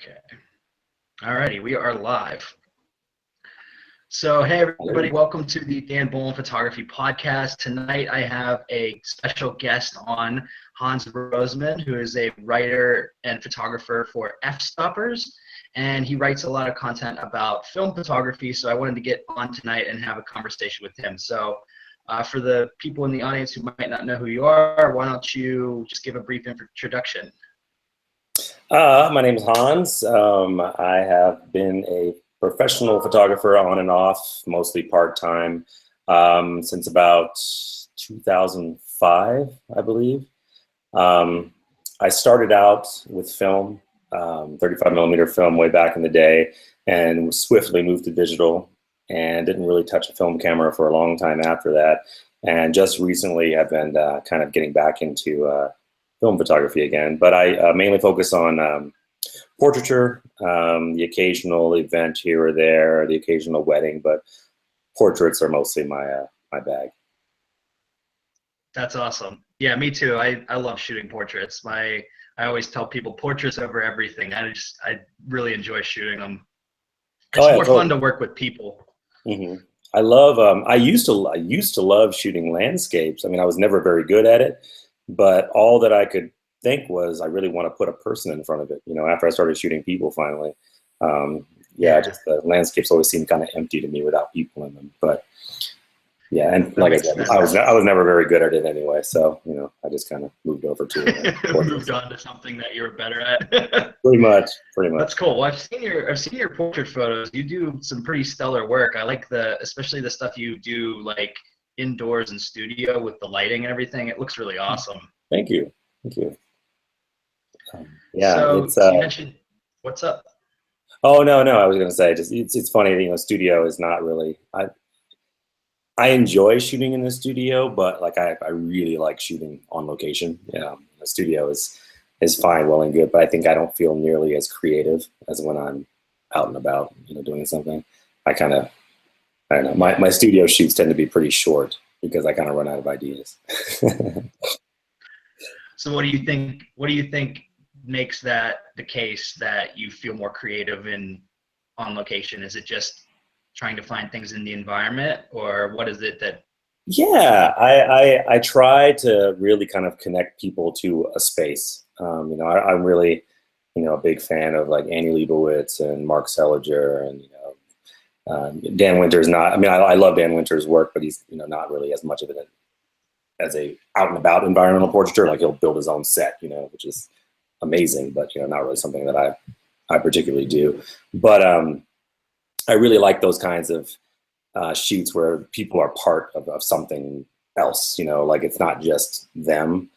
Okay. Alrighty, we are live. So, hey everybody, welcome to the Dan Bullman Photography Podcast. Tonight I have a special guest on, Hans Rosemond, who is a writer and photographer for FStoppers, and he writes a lot of content about film photography, so I wanted to get on tonight and have a conversation with him. So, for the people in the audience who might not know who you are, why don't you just give a brief introduction? My name is Hans. I have been a professional photographer on and off, mostly part-time, since about 2005, I believe. I started out with film, 35mm film way back in the day, and swiftly moved to digital and didn't really touch a film camera for a long time after that. And just recently I've been kind of getting back into film photography again, but I mainly focus on portraiture, the occasional event here or there, the occasional wedding, but portraits are mostly my my bag. That's awesome. Yeah, me too. I love shooting portraits. I always tell people portraits over everything. I really enjoy shooting them. It's more fun to work with people. Mm-hmm. I love. I used to love shooting landscapes. I mean, I was never very good at it, but all that I could think was I really want to put a person in front of it. You know, after I started shooting people finally, just the landscapes always seemed kind of empty to me without people in them. But yeah, and like I said, I was never very good at it anyway. So you know, I just kind of moved over to moved on to something that you were better at. Pretty much. That's cool. Well, I've seen your portrait photos. You do some pretty stellar work. I like especially the stuff you do like indoors in studio with the lighting and everything. It looks really awesome. Thank you. Thank you. So you mentioned, what's up? Oh no, I was gonna say it's funny. You know, studio is not really. I enjoy shooting in the studio, but like I really like shooting on location. The studio is fine, well and good, but I think I don't feel nearly as creative as when I'm out and about, you know, doing something. I don't know. My studio shoots tend to be pretty short because I kind of run out of ideas. So what do you think makes that the case that you feel more creative on location? Is it just trying to find things in the environment, or what is it that? Yeah, I try to really kind of connect people to a space. You know, I'm really, you know, a big fan of like Annie Leibovitz and Mark Seliger, and you know, Dan Winter's not. I mean, I love Dan Winter's work, but he's, you know, not really as much of it as a out and about environmental portraiture. Like he'll build his own set, you know, which is amazing, but you know, not really something that I particularly do. But I really like those kinds of shoots where people are part of something else. You know, like it's not just them.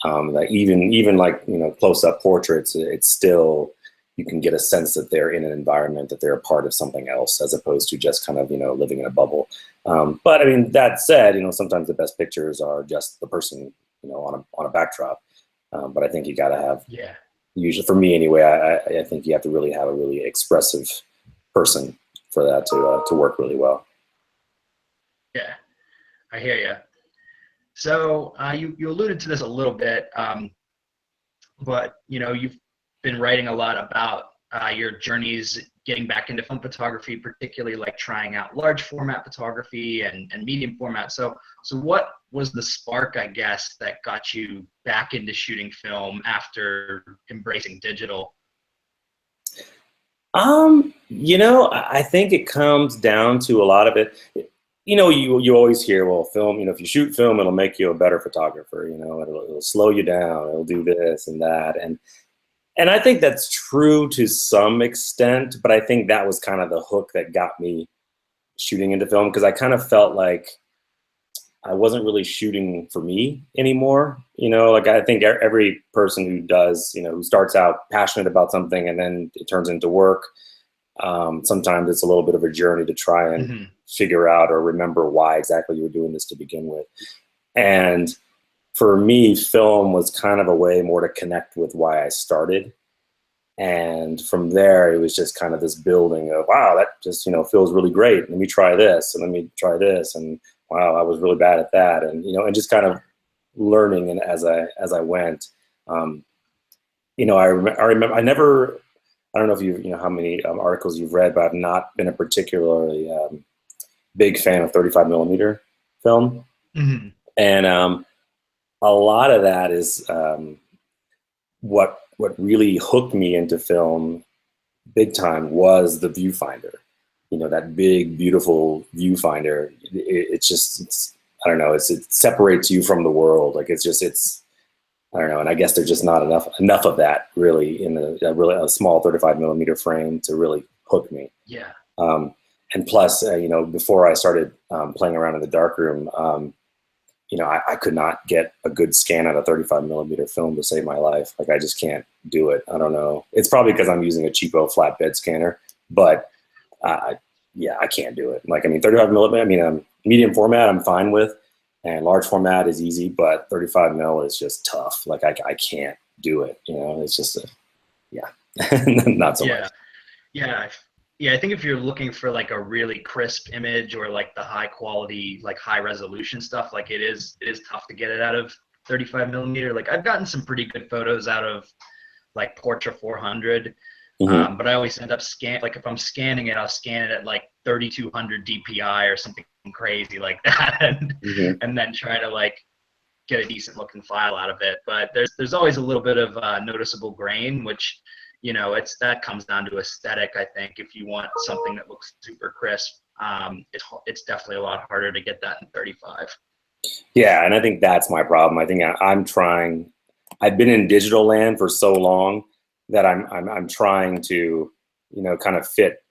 Like even like, you know, close up portraits, it's still, you can get a sense that they're in an environment, that they're a part of something else, as opposed to just kind of, you know, living in a bubble. But I mean, that said, you know, sometimes the best pictures are just the person, you know, on a backdrop. But I think you got to have, usually for me anyway, I think you have to really have a really expressive person for that to work really well. Yeah, I hear you. So you alluded to this a little bit, but you know, you've been writing a lot about your journeys getting back into film photography, particularly like trying out large format photography and medium format. So what was the spark, I guess, that got you back into shooting film after embracing digital? You know, I think it comes down to a lot of it. You know, you always hear, well, film, you know, if you shoot film, it'll make you a better photographer. You know, it'll slow you down. It'll do this and that. And I think that's true to some extent, but I think that was kind of the hook that got me shooting into film, because I kind of felt like I wasn't really shooting for me anymore. You know, like I think every person who does, you know, who starts out passionate about something and then it turns into work, sometimes it's a little bit of a journey to try and figure out or remember why exactly you were doing this to begin with. And for me, film was kind of a way more to connect with why I started. And from there, it was just kind of this building of, wow, that just, you know, feels really great. Let me try this, and let me try this. And wow, I was really bad at that. And, you know, and just kind of learning. And as I went, you know, I remember I never I don't know if you know how many articles you've read, but I've not been a particularly big fan of 35 millimeter film. Mm-hmm. And a lot of that is what really hooked me into film big time was the viewfinder. You know, that big, beautiful viewfinder. It's I don't know. It separates you from the world. Like I don't know. And I guess there's just not enough of that really in a small 35 millimeter frame to really hook me. Yeah. And plus, you know, before I started playing around in the darkroom, you know, I could not get a good scan on a 35 millimeter film to save my life. Like I just can't do it. I don't know. It's probably because I'm using a cheapo flatbed scanner, but yeah, I can't do it. Like, I mean, 35 millimeter, I mean, medium format, I'm fine with, and large format is easy, but 35 mil is just tough. Like I can't do it. You know, it's just yeah, not so much. Yeah. Yeah, I think if you're looking for like a really crisp image or like the high quality, like high resolution stuff, like it is tough to get it out of 35 millimeter. Like I've gotten some pretty good photos out of like Portra 400, Mm-hmm. but I always end up like if I'm scanning it, I'll scan it at like 3200 DPI or something crazy like that, Mm-hmm. and then try to like get a decent looking file out of it. But there's always a little bit of noticeable grain, which, you know, that comes down to aesthetic. I think if you want something that looks super crisp, it's definitely a lot harder to get that in 35. Yeah, and I think that's my problem. I think I'm trying. I've been in digital land for so long that I'm trying to, you know, kind of fit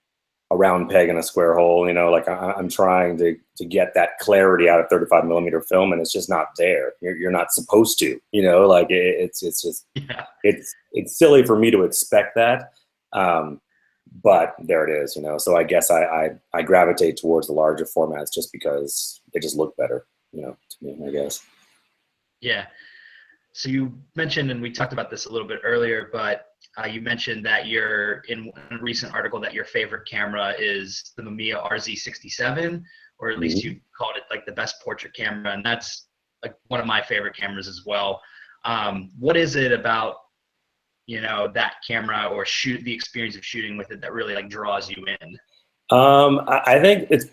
a round peg in a square hole. You know, like I'm trying to get that clarity out of 35 millimeter film, and it's just not there. You're not supposed to. You know, like it's just Yeah. it's silly for me to expect that. But there it is. You know, so I guess I gravitate towards the larger formats just because they just look better. You know, to me, I guess. Yeah. So you mentioned, and we talked about this a little bit earlier, but you mentioned that you're in a recent article that your favorite camera is the Mamiya RZ67, or at least you called it like the best portrait camera, and that's like one of my favorite cameras as well. What is it about, you know, that camera or the experience of shooting with it that really like draws you in? I think it's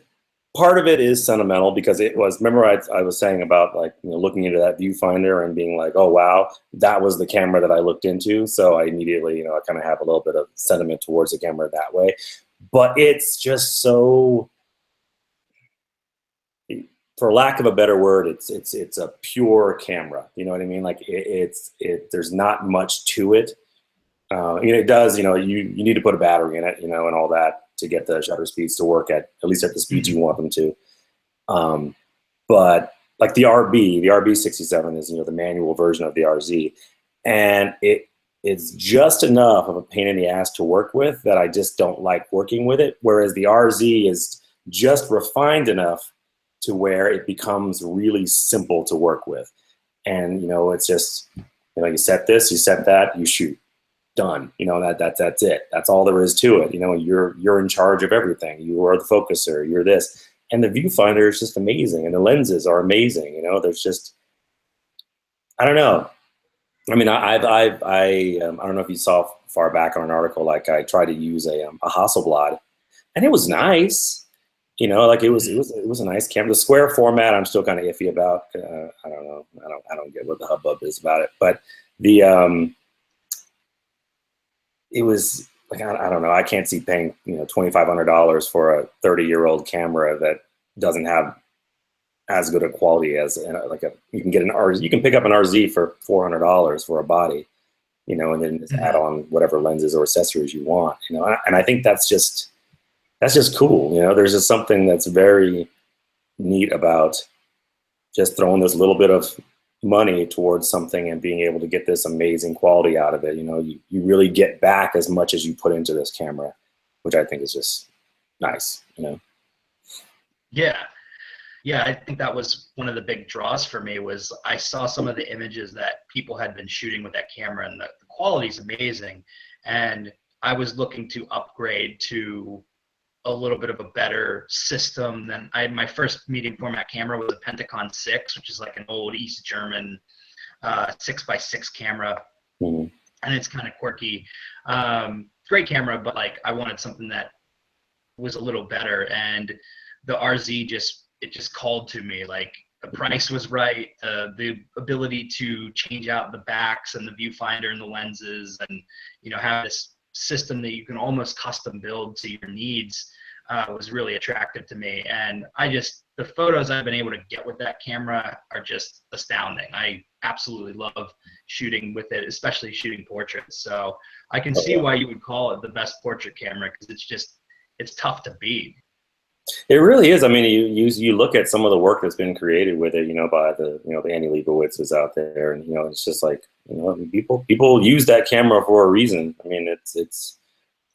part of it is sentimental because it was, remember I was saying about like, you know, looking into that viewfinder and being like, oh, wow, that was the camera that I looked into. So I immediately, you know, I kind of have a little bit of sentiment towards the camera that way, but it's just so, for lack of a better word, it's a pure camera. You know what I mean? Like there's not much to it. You know, it does, you know, you need to put a battery in it, you know, and all that to get the shutter speeds to work at least at the speeds you want them to. But like the RB67 is, you know, the manual version of the RZ, and it's just enough of a pain in the ass to work with that I just don't like working with it. Whereas the RZ is just refined enough to where it becomes really simple to work with. And, you know, it's just, you know, you set this, you set that, you shoot. Done. You know, that's it. That's all there is to it. You know, you're in charge of everything. You are the focuser. You're this. And the viewfinder is just amazing, and the lenses are amazing. You know, there's just, I don't know. I mean, I don't know if you saw far back on an article, like I tried to use a Hasselblad, and it was nice. You know, like it was a nice camera. The square format, I'm still kind of iffy about. I don't know. I don't get what the hubbub is about it, but the it was like, I don't know. I can't see paying, you know, $2,500 for a 30-year-old camera that doesn't have as good a quality as you can get an RZ. You can pick up an RZ for $400 for a body, you know, and then just add on whatever lenses or accessories you want, you know. And I think that's just cool. You know, there's just something that's very neat about just throwing this little bit of money towards something and being able to get this amazing quality out of it. You know, you really get back as much as you put into this camera, which I think is just nice, you know? Yeah. Yeah, I think that was one of the big draws for me was I saw some of the images that people had been shooting with that camera, and the quality is amazing. And I was looking to upgrade to a little bit of a better system than my first medium format camera was a Pentacon 6, which is like an old East German 6x6 camera. Mm-hmm. And it's kind of quirky. great camera, but like I wanted something that was a little better, and the RZ just called to me. Like the price was right, the ability to change out the backs and the viewfinder and the lenses, and have this system that you can almost custom build to your needs was really attractive to me. And the photos I've been able to get with that camera are just astounding. I absolutely love shooting with it, especially shooting portraits. So I can see why you would call it the best portrait camera, because it's tough to beat. It really is. I mean, you look at some of the work that's been created with it, by the the Annie Leibowitzes out there, and it's just like people use that camera for a reason. I mean, it's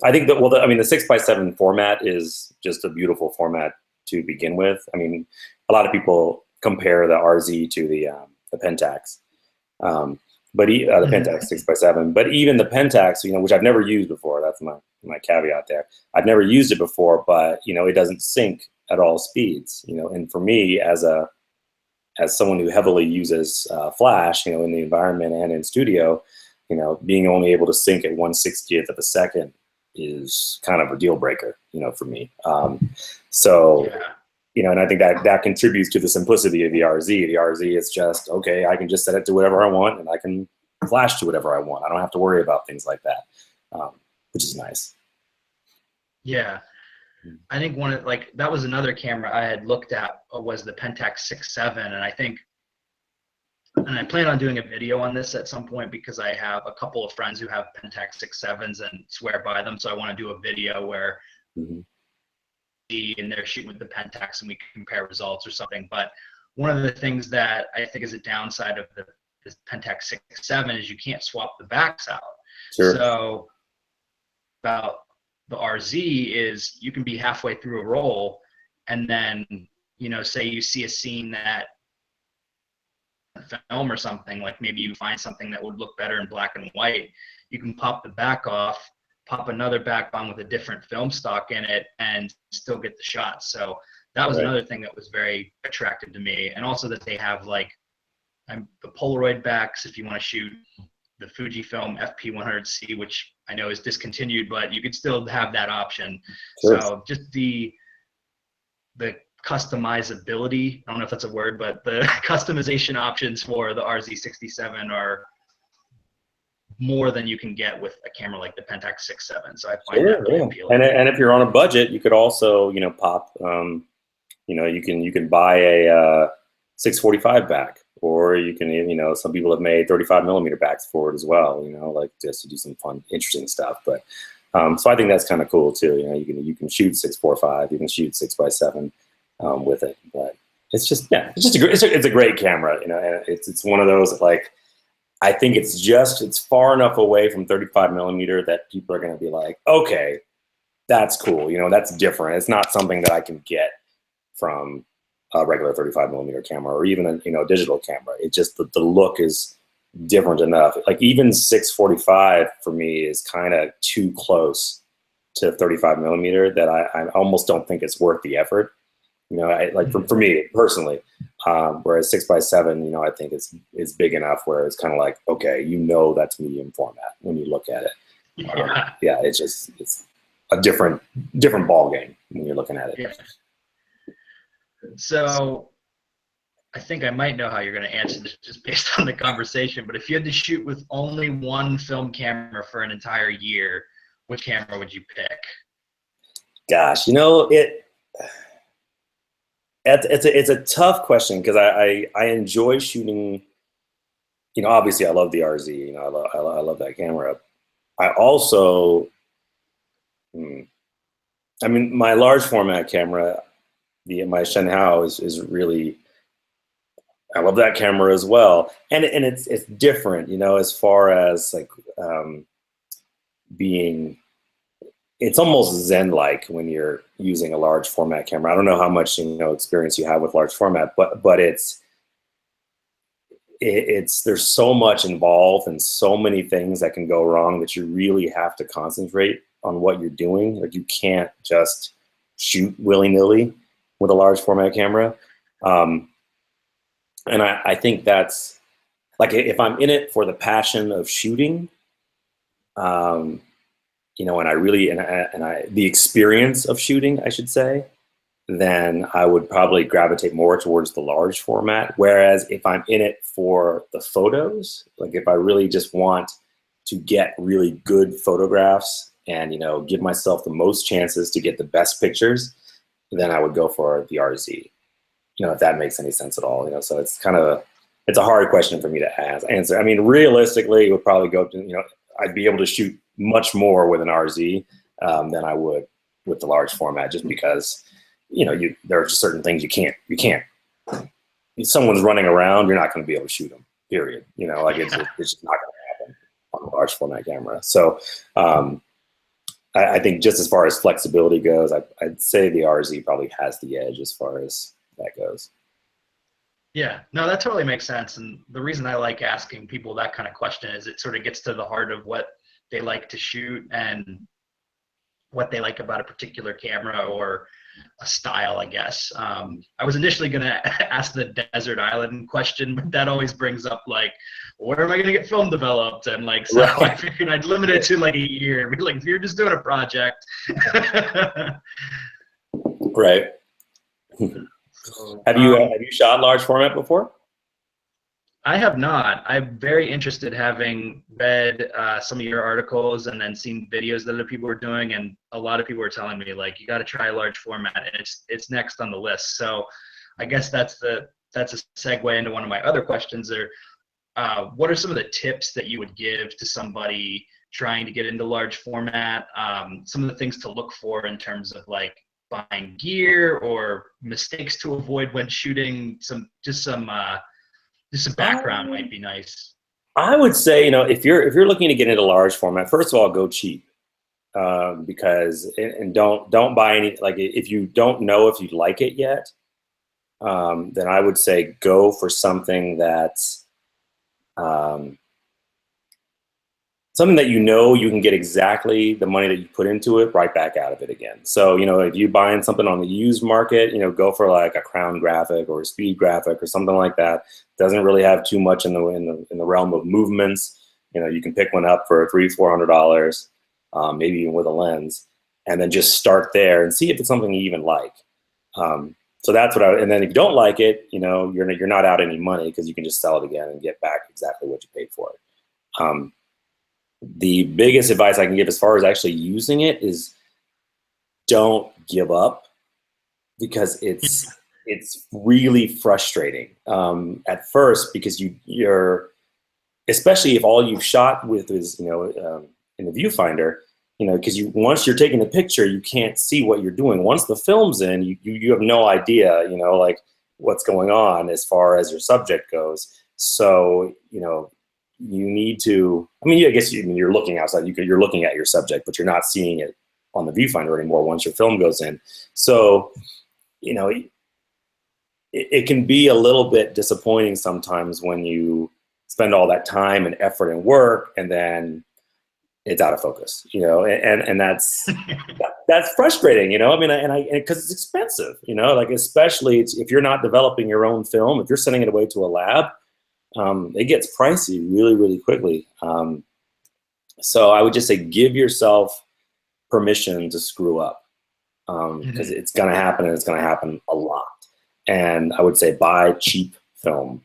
I think that I mean the 6x7 format is just a beautiful format to begin with. I mean, a lot of people compare the RZ to the Pentax, but the Pentax 6x7. But even the Pentax, which I've never used before. That's my caveat there. I've never used it before, but it doesn't sync at all speeds. And for me, as someone who heavily uses flash, in the environment and in studio, being only able to sync at 1/60th of a second is kind of a deal breaker, for me. So. Yeah. And I think that contributes to the simplicity of the RZ. The RZ is just, okay, I can just set it to whatever I want, and I can flash to whatever I want. I don't have to worry about things like that, which is nice. Yeah. I think that was another camera I had looked at was the Pentax 6.7, and I plan on doing a video on this at some point, because I have a couple of friends who have Pentax 6.7s and swear by them. So I want to do a video where and they're shooting with the Pentax and we can compare results or something. But one of the things that I think is a downside of this Pentax 6.7 is you can't swap the backs out. Sure. So about the RZ is you can be halfway through a roll, and then say you see a scene that film or something, like maybe you find something that would look better in black and white, you can pop the back off, pop another back on with a different film stock in it, and still get the shot. So that was another thing that was very attractive to me. And also that they have the Polaroid backs if you want to shoot the Fujifilm FP100C, which I know is discontinued, but you could still have that option. Sure. So just the customizability, I don't know if that's a word, but the customization options for the RZ67 are more than you can get with a camera like the Pentax 6.7. So I find that really appealing. And if you're on a budget, you could also, pop, you can buy a 645 back, or you can, some people have made 35mm backs for it as well, like just to do some fun, interesting stuff. But so I think that's kind of cool too. You can shoot 645, you can shoot 6x7 with it. But it's just it's a great camera, and it's one of those that, like, I think it's far enough away from 35mm that people are going to be like, okay, that's cool. That's different. It's not something that I can get from a regular 35mm camera, or even a digital camera. It just, the look is different enough. Like even 645 for me is kind of too close to 35mm that I almost don't think it's worth the effort. For me personally, whereas 6x7, I think it's big enough where it's kind of like, okay, that's medium format when you look at it. It's a different ball game when you're looking at it. Yeah. So I think I might know how you're going to answer this just based on the conversation, but if you had to shoot with only one film camera for an entire year, which camera would you pick? Gosh, it's a tough question, because I enjoy shooting. Obviously I love the RZ. I love that camera. I also, my large format camera, my Shenhao is really, I love that camera as well. And it's different, as far as like being. It's almost Zen-like when you're using a large format camera. I don't know how much experience you have with large format, but it's there's so much involved and so many things that can go wrong that you really have to concentrate on what you're doing. Like you can't just shoot willy-nilly with a large format camera. And I think that's like, if I'm in it for the passion of shooting, you know, and the experience of shooting, I should say, then I would probably gravitate more towards the large format. Whereas if I'm in it for the photos, like if I really just want to get really good photographs and, you know, give myself the most chances to get the best pictures, then I would go for the RZ. You know, if that makes any sense at all, you know, so it's kind of it's a hard question for me to answer. I mean, realistically, it would probably go to, you know, I'd be able to shoot much more with an RZ than I would with the large format, just because, you know, there are just certain things you can't. If someone's running around, you're not going to be able to shoot them. Period. You know, like it's just not going to happen on a large format camera. So I think just as far as flexibility goes, I'd say the RZ probably has the edge as far as that goes. Yeah, no, that totally makes sense. And the reason I like asking people that kind of question is it sort of gets to the heart of what they like to shoot and what they like about a particular camera or a style, I guess. I was initially going to ask the desert island question, but that always brings up like, where am I going to get film developed? And like, so right. I figured I'd limit it to like a year. Be like, if you're just doing a project. Right. Have you shot large format before? I have not. I'm very interested, having read some of your articles and then seen videos that other people are doing, and a lot of people are telling me like, you got to try large format, and it's next on the list. So I guess that's a segue into one of my other questions. What are some of the tips that you would give to somebody trying to get into large format? Some of the things to look for in terms of like buying gear or mistakes to avoid when shooting. Some background might be nice. I would say, you know, if you're looking to get into large format, first of all, go cheap, because and don't buy any, like, if you don't know if you like it yet, then I would say go for something that's something that, you know, you can get exactly the money that you put into it right back out of it again. So, you know, if you're buying something on the used market, you know, go for like a Crown graphic or a Speed graphic or something like that. Doesn't really have too much in the realm of movements. You know, you can pick one up for $300-400, maybe even with a lens, and then just start there and see if it's something you even like. So that's what and then if you don't like it, you know, you're not out any money, because you can just sell it again and get back exactly what you paid for it. The biggest advice I can give as far as actually using it is don't give up, because it's really frustrating at first, because you're especially if all you've shot with is, you know, in the viewfinder, you know, because once you're taking the picture, you can't see what you're doing. Once the film's in, you have no idea, you know, like what's going on as far as your subject goes. So, you know, you need to, I mean, I guess you're looking outside, you're looking at your subject, but you're not seeing it on the viewfinder anymore once your film goes in. So, you know, it can be a little bit disappointing sometimes when you spend all that time and effort and work, and then it's out of focus, you know, and that's that's frustrating, you know. I mean, because it's expensive, you know, like, especially if you're not developing your own film, if you're sending it away to a lab, it gets pricey really, really quickly. So I would just say, give yourself permission to screw up, because it's going to happen, and it's going to happen a lot. And I would say buy cheap film,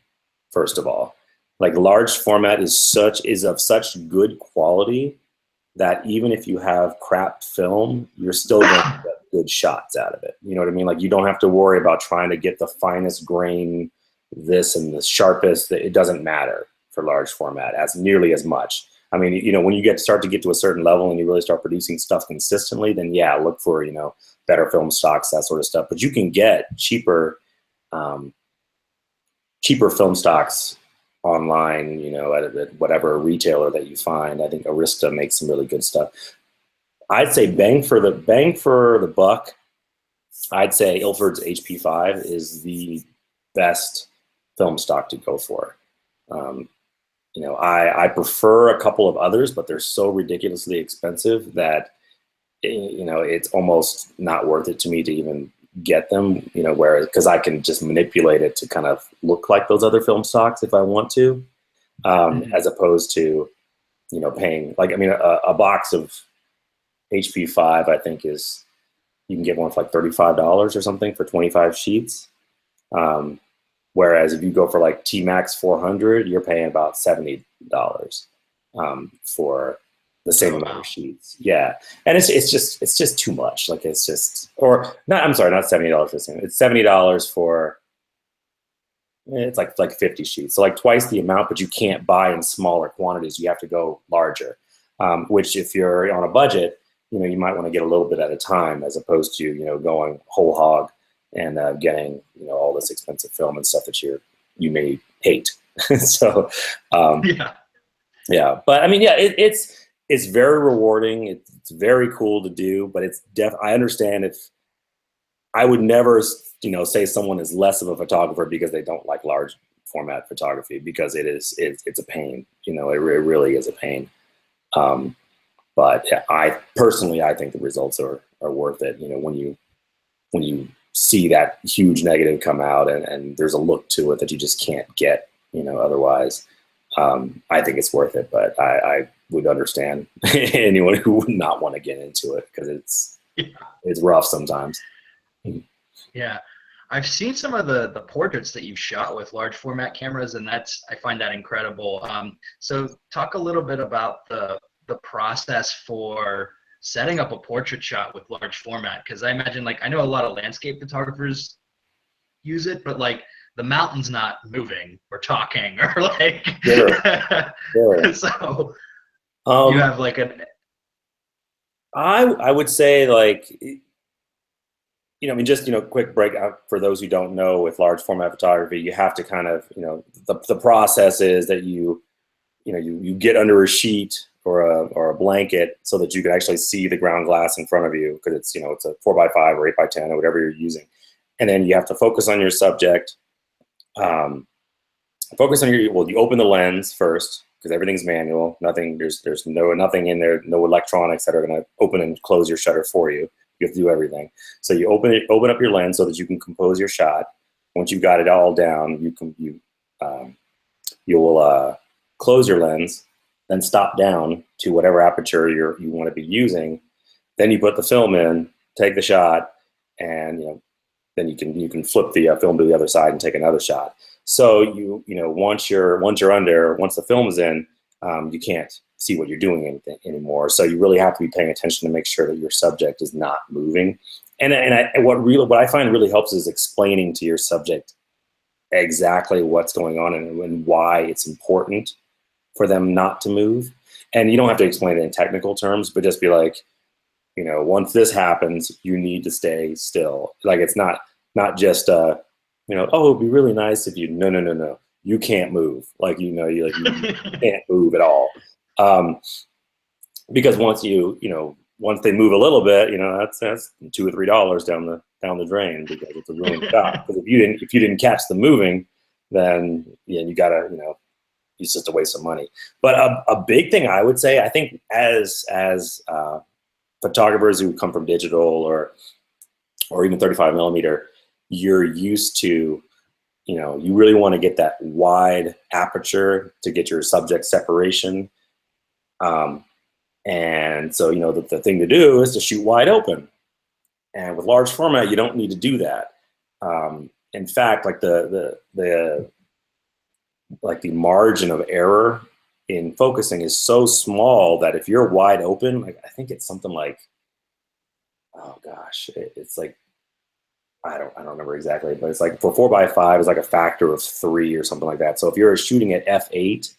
first of all. Like, large format is of such good quality that even if you have crap film, you're still going to get good shots out of it. You know what I mean? Like, you don't have to worry about trying to get the finest grain, this and the sharpest. It doesn't matter for large format as nearly as much. I mean, you know, when you start to get to a certain level and you really start producing stuff consistently, then yeah, look for, you know, better film stocks, that sort of stuff. But you can get cheaper film stocks online, you know, at whatever retailer that you find. I think Arista makes some really good stuff. I'd say bang for the buck, I'd say Ilford's HP5 is the best film stock to go for. You know, I prefer a couple of others, but they're so ridiculously expensive that, you know, it's almost not worth it to me to even get them, you know, because I can just manipulate it to kind of look like those other film stocks if I want to, as opposed to, you know, paying, like, I mean, a box of HP5, I think you can get one for like $35 or something for 25 sheets. Whereas if you go for like T-Max 400, you're paying about $70 for the same amount of sheets. Yeah, and it's just too much. Like it's just, or not. I'm sorry, not $70 for the same. It's $70 for. It's like 50 sheets, so like twice the amount, but you can't buy in smaller quantities. You have to go larger. Which, if you're on a budget, you might want to get a little bit at a time, as opposed to going whole hog and getting all this expensive film and stuff that you may hate. So yeah, but I mean, yeah, it's very rewarding. It's very cool to do, but I understand if I would never say someone is less of a photographer because they don't like large format photography, because it's a pain. It really is a pain. But yeah, I think the results are worth it. When you see that huge negative come out and there's a look to it that you just can't get, otherwise. I think it's worth it, but I would understand anyone who would not want to get into it, because it's rough sometimes. Yeah, I've seen some of the portraits that you've shot with large format cameras, and I find that incredible. So talk a little bit about the process for setting up a portrait shot with large format, because I imagine, like, I know a lot of landscape photographers use it, but like the mountain's not moving or talking or like Sure. So you have like I would say, like, I mean, just quick breakout for those who don't know, with large format photography, you have to kind of the process is that you get under a sheet or a blanket so that you can actually see the ground glass in front of you, because it's it's a 4x5 or 8x10 or whatever you're using, and then you have to focus on your subject. You open the lens first, because everything's manual. There's nothing in there, no electronics that are going to open and close your shutter for you. You have to do everything. So you open up your lens so that you can compose your shot. Once you've got it all down, you will close your lens, then stop down to whatever aperture you want to be using. Then you put the film in, take the shot, and then you can flip the film to the other side and take another shot. So once the film is in, you can't see what you're doing anymore. So you really have to be paying attention to make sure that your subject is not moving. And what I find really helps is explaining to your subject exactly what's going on and why it's important for them not to move. And you don't have to explain it in technical terms, but just be like, once this happens, you need to stay still. Like, it's not just oh, it'd be really nice if you no. You can't move. Like, you can't move at all. Because once they move a little bit, that's $2 or $3 down the drain, because it's a ruined shot. Because if you didn't catch the moving, then you gotta it's just a waste of money. But a big thing I would say, I think, as photographers who come from digital or even 35 millimeter, you're used to, you really want to get that wide aperture to get your subject separation. And so, the thing to do is to shoot wide open. And with large format, you don't need to do that. In fact, like the margin of error in focusing is so small that if you're wide open, like, I think it's something like, oh gosh, it's like, I don't remember exactly, but it's like for 4x5, it's like a factor of 3 or something like that. So if you're shooting at f8,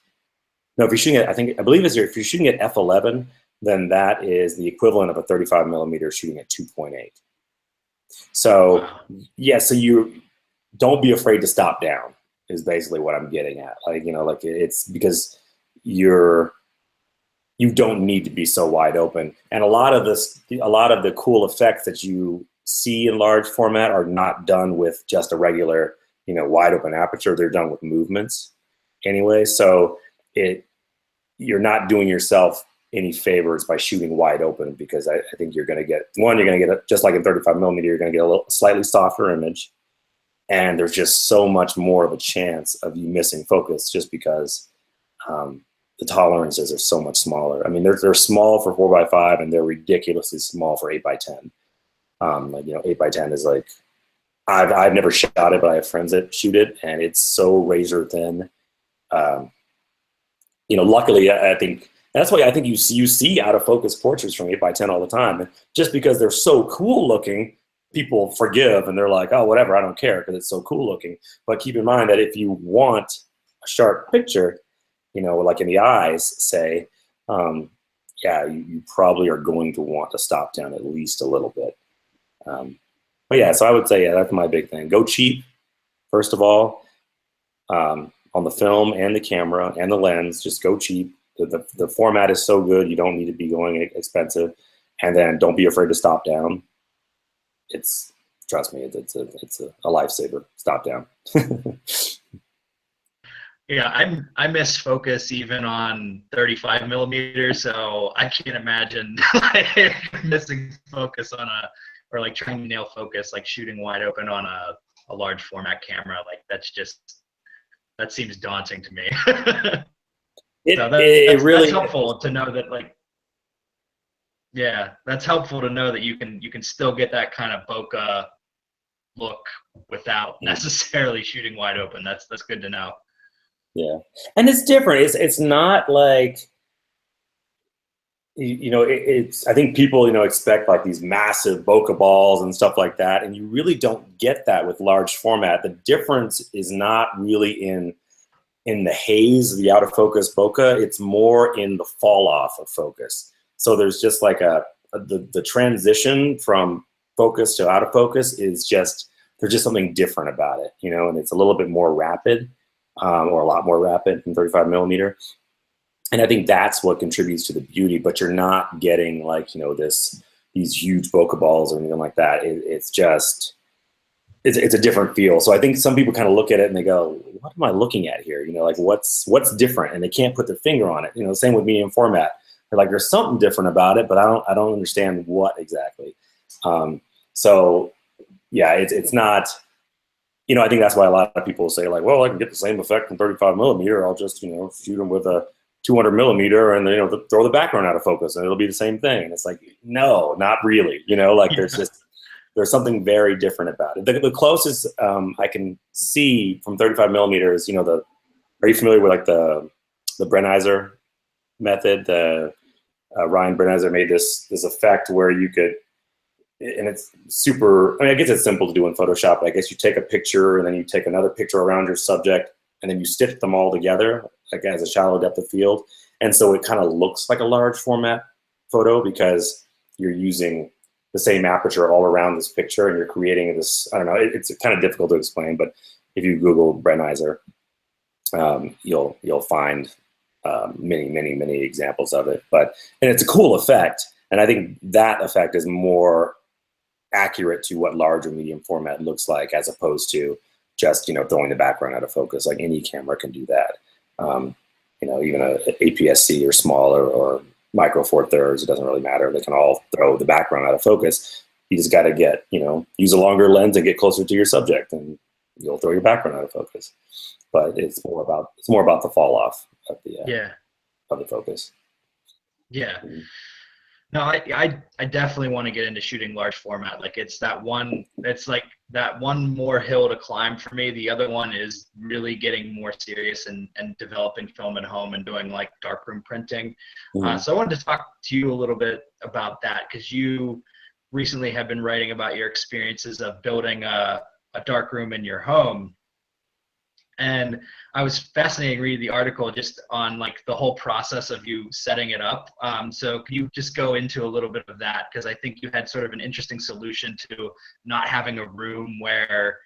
no, if you're shooting at, if you're shooting at f11, then that is the equivalent of a 35 millimeter shooting at 2.8. So yeah, so you don't be afraid to stop down is basically what I'm getting at. Like, it's because you don't need to be so wide open. And a lot of the cool effects that you see in large format are not done with just a regular, wide open aperture. They're done with movements anyway. So you're not doing yourself any favors by shooting wide open, because I think you're going to get, just like in 35 millimeter, you're going to get a slightly softer image. And there's just so much more of a chance of you missing focus, just because the tolerances are so much smaller. I mean, they're small for 4x5 and they're ridiculously small for 8x10. Like, you know, 8x10 is like, I've never shot it, but I have friends that shoot it, and it's so razor thin. You know, luckily, I think that's why I think you see out of focus portraits from 8x10 all the time. And just because they're so cool looking, people forgive and they're like, oh, whatever, I don't care because it's so cool looking. But keep in mind that if you want a sharp picture, you know, like in the eyes, say, yeah, you probably are going to want to stop down at least a little bit. But yeah, so I would say, yeah, that's my big thing. Go cheap, first of all, on the film and the camera and the lens. Just go cheap. The format is so good, you don't need to be going expensive. And then don't be afraid to stop down. Trust me, it's a lifesaver. Stop down. Yeah, I miss focus even on 35 millimeters, so I can't imagine like, missing focus on or like trying to nail focus, like shooting wide open on a large format camera. Like that seems daunting to me. So that's helpful to know that, like, yeah, that's helpful to know that you can still get that kind of bokeh look without necessarily shooting wide open. That's good to know. Yeah, and it's different. It's not like, you know, it's, I think people, you know, expect like these massive bokeh balls and stuff like that, and you really don't get that with large format. The difference is not really in the haze, the out of focus bokeh. It's more in the fall off of focus. So there's just like the transition from focus to out of focus is just, there's just something different about it, you know, and it's a little bit more rapid. Or a lot more rapid than 35 millimeter. And I think that's what contributes to the beauty, but you're not getting like, you know, these huge bokeh balls or anything like that. It's just, it's a different feel. So I think some people kind of look at it and they go, what am I looking at here? You know, like what's different? And they can't put their finger on it. You know, same with medium format. They're like, there's something different about it, but I don't understand what exactly. So yeah, it's not, you know, I think that's why a lot of people say like, well, I can get the same effect from 35 millimeter. I'll just, you know, shoot them with a 200 millimeter and, you know, throw the background out of focus and it'll be the same thing. And it's like, no, not really. You know, like there's something very different about it. The closest I can see from 35 millimeters, you know, are you familiar with like the Brenizer method? Ryan Brenizer made this effect where you could, and it's super, I mean, I guess it's simple to do in Photoshop. I guess you take a picture and then you take another picture around your subject and then you stitch them all together, like as a shallow depth of field. And so it kind of looks like a large format photo because you're using the same aperture all around this picture and you're creating this, I don't know, it's kind of difficult to explain, but if you Google Brenizer, you'll find many examples of it. And it's a cool effect. And I think that effect is more accurate to what large or medium format looks like, as opposed to just, you know, throwing the background out of focus. Like any camera can do that. You know, even a APS-C or smaller or micro four thirds, it doesn't really matter. They can all throw the background out of focus. You just got to get, you know, use a longer lens and get closer to your subject, and you'll throw your background out of focus. But it's more about the fall off of the focus. Yeah. No, I definitely want to get into shooting large format. Like it's like that one more hill to climb for me. The other one is really getting more serious and developing film at home and doing like darkroom printing. So I wanted to talk to you a little bit about that, because you recently have been writing about your experiences of building a darkroom in your home. And I was fascinated reading the article just on like the whole process of you setting it up. So can you just go into a little bit of that? Because I think you had sort of an interesting solution to not having a room where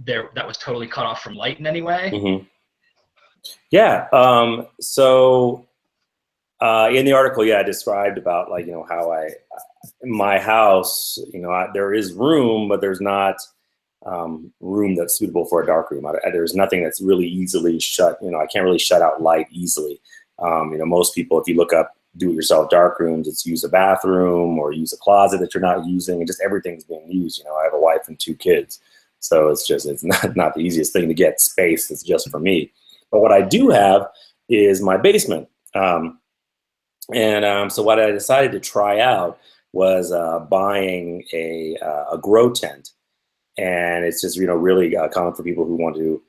that was totally cut off from light in any way. Yeah. So in the article, I described about like, you know, how in my house, you know, there is room, but there's not room that's suitable for a dark room. There's nothing that's really easily shut. You know, I can't really shut out light easily. You know, most people, if you look up do-it-yourself dark rooms, it's use a bathroom or use a closet that you're not using, and just everything's being used. You know, I have a wife and 2 kids, so it's not the easiest thing to get space that's just for me. But what I do have is my basement. So what I decided to try out was buying a grow tent, and it's just really common for people who want to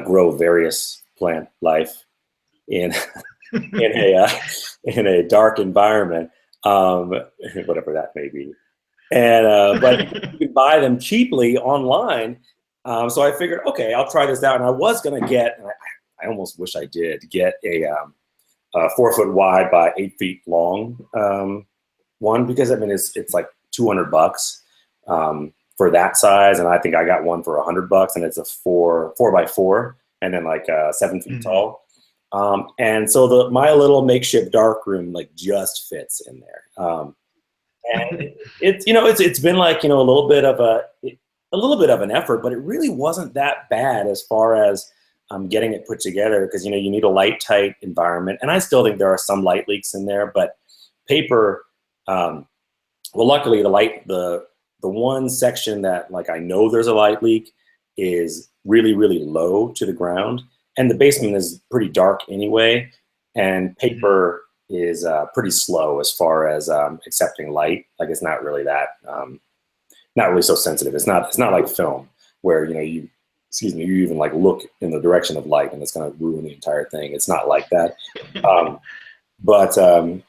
grow various plant life in in a dark environment, whatever that may be. And but you can buy them cheaply online. So I figured, okay, I'll try this out, and I was gonna get, and I almost wish I did get a 4 foot wide by 8 feet long one, because I mean it's like $200 for that size, and I think I got one for $100, and it's a 4 by 4, and then like 7 feet tall. And so my little makeshift dark room like just fits in there. And it's been like a little bit of an effort, but it really wasn't that bad as far as getting it put together, because you need a light tight environment, and I still think there are some light leaks in there, but paper. Well, luckily the one section that like I know there's a light leak is really low to the ground, and the basement is pretty dark anyway, and paper is pretty slow as far as accepting light. Like it's not really that not really so sensitive. It's not like film where you even like look in the direction of light and it's going to ruin the entire thing. It's not like that.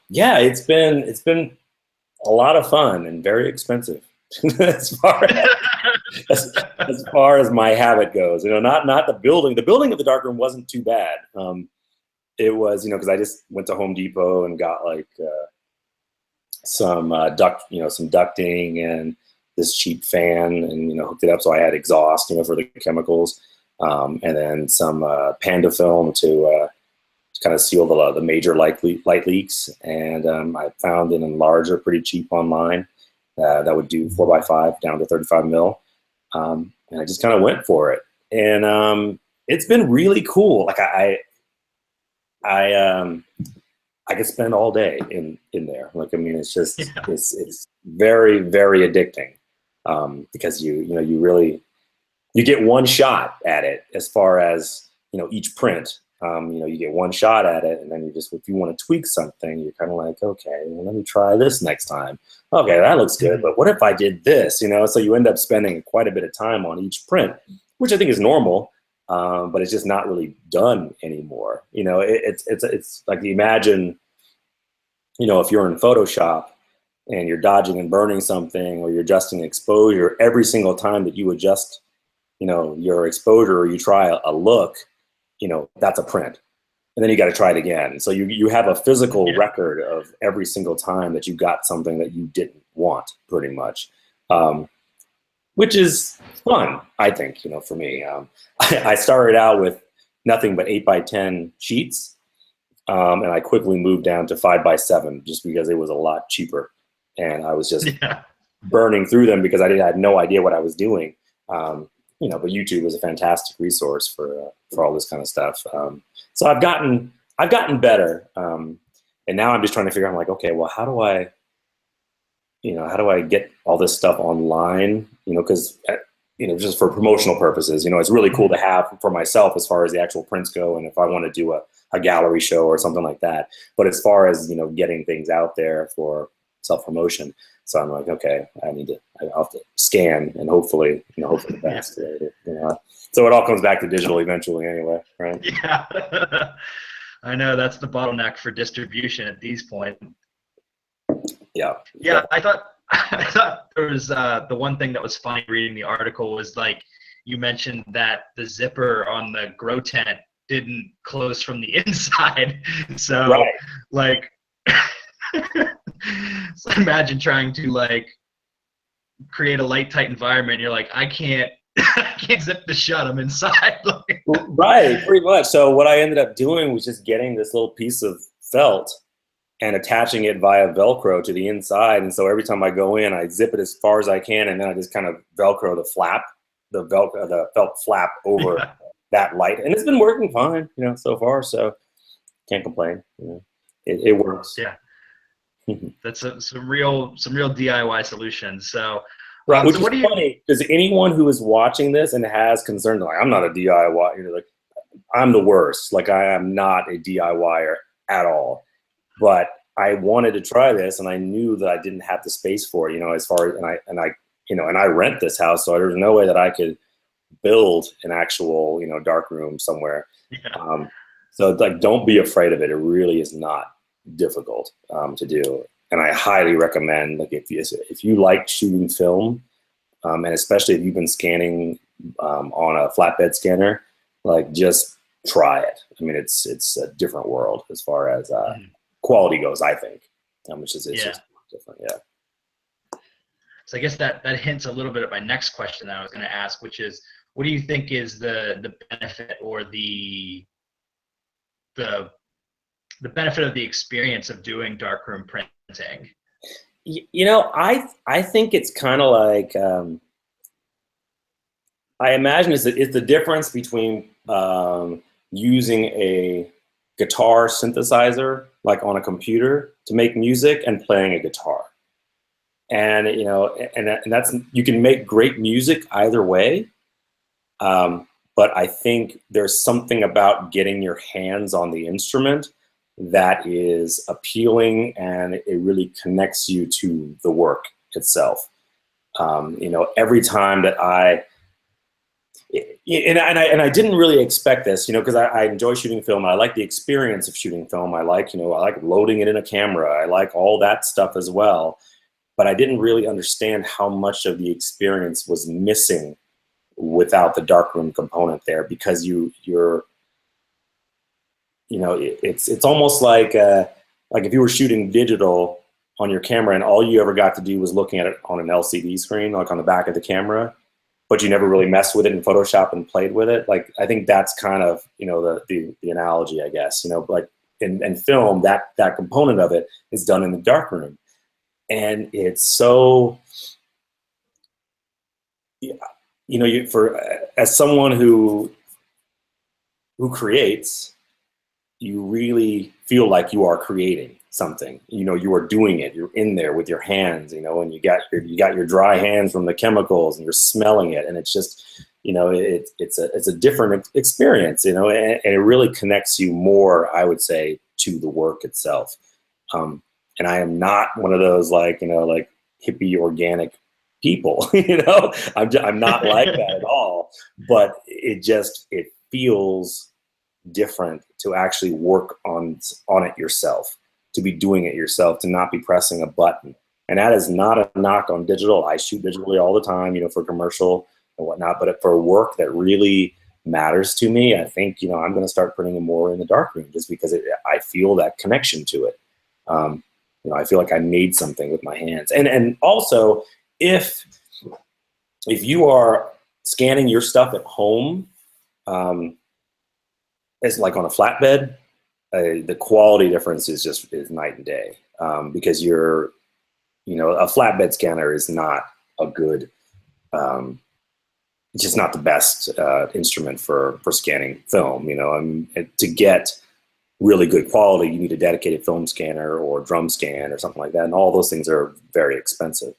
Yeah, it's been a lot of fun and very expensive as far as my habit goes. Not the building. The building of the darkroom wasn't too bad. It was, because I just went to Home Depot and got like some ducting and this cheap fan, and hooked it up so I had exhaust, for the chemicals, and then some Panda film to kind of seal the major light leaks. And I found an enlarger pretty cheap online that would do 4 by 5 down to 35 mil, and I just kind of went for it, and it's been really cool. Like I could spend all day in there. Like, I mean, it's just, it's very, very addicting, because you get one shot at it as far as, each print. You get one shot at it, and then if you want to tweak something, you're kind of like, okay, well, let me try this next time. Okay, that looks good, but what if I did this? So you end up spending quite a bit of time on each print, which I think is normal. But it's just not really done anymore. It's like, imagine, if you're in Photoshop and you're dodging and burning something, or you're adjusting exposure, every single time that you adjust, your exposure, or you try a look, that's a print. And then you got to try it again. So you have a physical record of every single time that you got something that you didn't want, pretty much. Which is fun, I think, for me. I started out with nothing but 8 by 10 sheets, and I quickly moved down to 5 by 7 just because it was a lot cheaper, and I was just burning through them because I had no idea what I was doing. But YouTube is a fantastic resource for all this kind of stuff. So I've gotten better, and now I'm just trying to figure out. I'm like, okay, well, how do I get all this stuff online? Because just for promotional purposes, it's really cool to have for myself as far as the actual prints go, and if I want to do a gallery show or something like that. But as far as getting things out there for self-promotion, so I'm like, okay, I'll have to scan and hopefully the best. So it all comes back to digital eventually, anyway, right? Yeah, I know that's the bottleneck for distribution at these points. Yeah. I thought there was the one thing that was funny reading the article was, like, you mentioned that the zipper on the grow tent didn't close from the inside. So like so imagine trying to like create a light tight environment. You're like, I can't zip the shut, I'm inside. Right, pretty much. So what I ended up doing was just getting this little piece of felt and attaching it via Velcro to the inside. And so every time I go in, I zip it as far as I can, and then I just kind of Velcro the flap, the felt flap over that light. And it's been working fine, so far. So can't complain. It works. Yeah. That's some real DIY solutions. So, right, which is funny, because anyone who is watching this and has concerns, like, I'm not a DIY, like, I'm the worst. Like, I am not a DIYer at all. But I wanted to try this, and I knew that I didn't have the space for it, you know, as far as, and I rent this house, so there's no way that I could build an actual, you know, dark room somewhere. Yeah. So like, don't be afraid of it. It really is not difficult to do. And I highly recommend, like, if you like shooting film, and especially if you've been scanning on a flatbed scanner, like, just try it. I mean, it's a different world as far as quality goes, I think. It's just different, yeah. So I guess that hints a little bit at my next question that I was going to ask, which is, what do you think is the benefit or the benefit of the experience of doing darkroom printing? You know, I think it's kind of like, I imagine it's the difference between using a guitar synthesizer, like on a computer, to make music, and playing a guitar. And, you know, and that's, you can make great music either way. But I think there's something about getting your hands on the instrument that is appealing, and it really connects you to the work itself. You know, every time that and I didn't really expect this, you know, because I enjoy shooting film. I like the experience of shooting film. I like, you know, I like loading it in a camera. I like all that stuff as well. But I didn't really understand how much of the experience was missing without the darkroom component there, because you're, you know, it's almost like if you were shooting digital on your camera and all you ever got to do was looking at it on an LCD screen, like on the back of the camera, but you never really messed with it in Photoshop and played with it. Like, I think that's kind of, you know, the analogy, I guess, you know, like in film, that component of it is done in the darkroom. And it's so, you know, as someone who creates, you really feel like you are creating something. You know, you are doing it. You're in there with your hands, you know, and you got your dry hands from the chemicals, and you're smelling it, and it's just, you know, it's a different experience, you know, and it really connects you more, I would say, to the work itself. And I am not one of those, like, you know, like hippie organic people, you know, I'm not like that at all, but it feels different to actually work on it yourself, to be doing it yourself, to not be pressing a button. And that is not a knock on digital. I shoot digitally all the time, you know, for commercial and whatnot, but for work that really matters to me, I think, you know, I'm going to start putting it more in the darkroom, just because I feel that connection to it. You know, I feel like I made something with my hands. And also, if you are scanning your stuff at home, as like on a flatbed, the quality difference is night and day, because you know, a flatbed scanner is not a good, it's just not the best instrument for scanning film. You know, and to get really good quality, you need a dedicated film scanner or drum scan or something like that, and all those things are very expensive.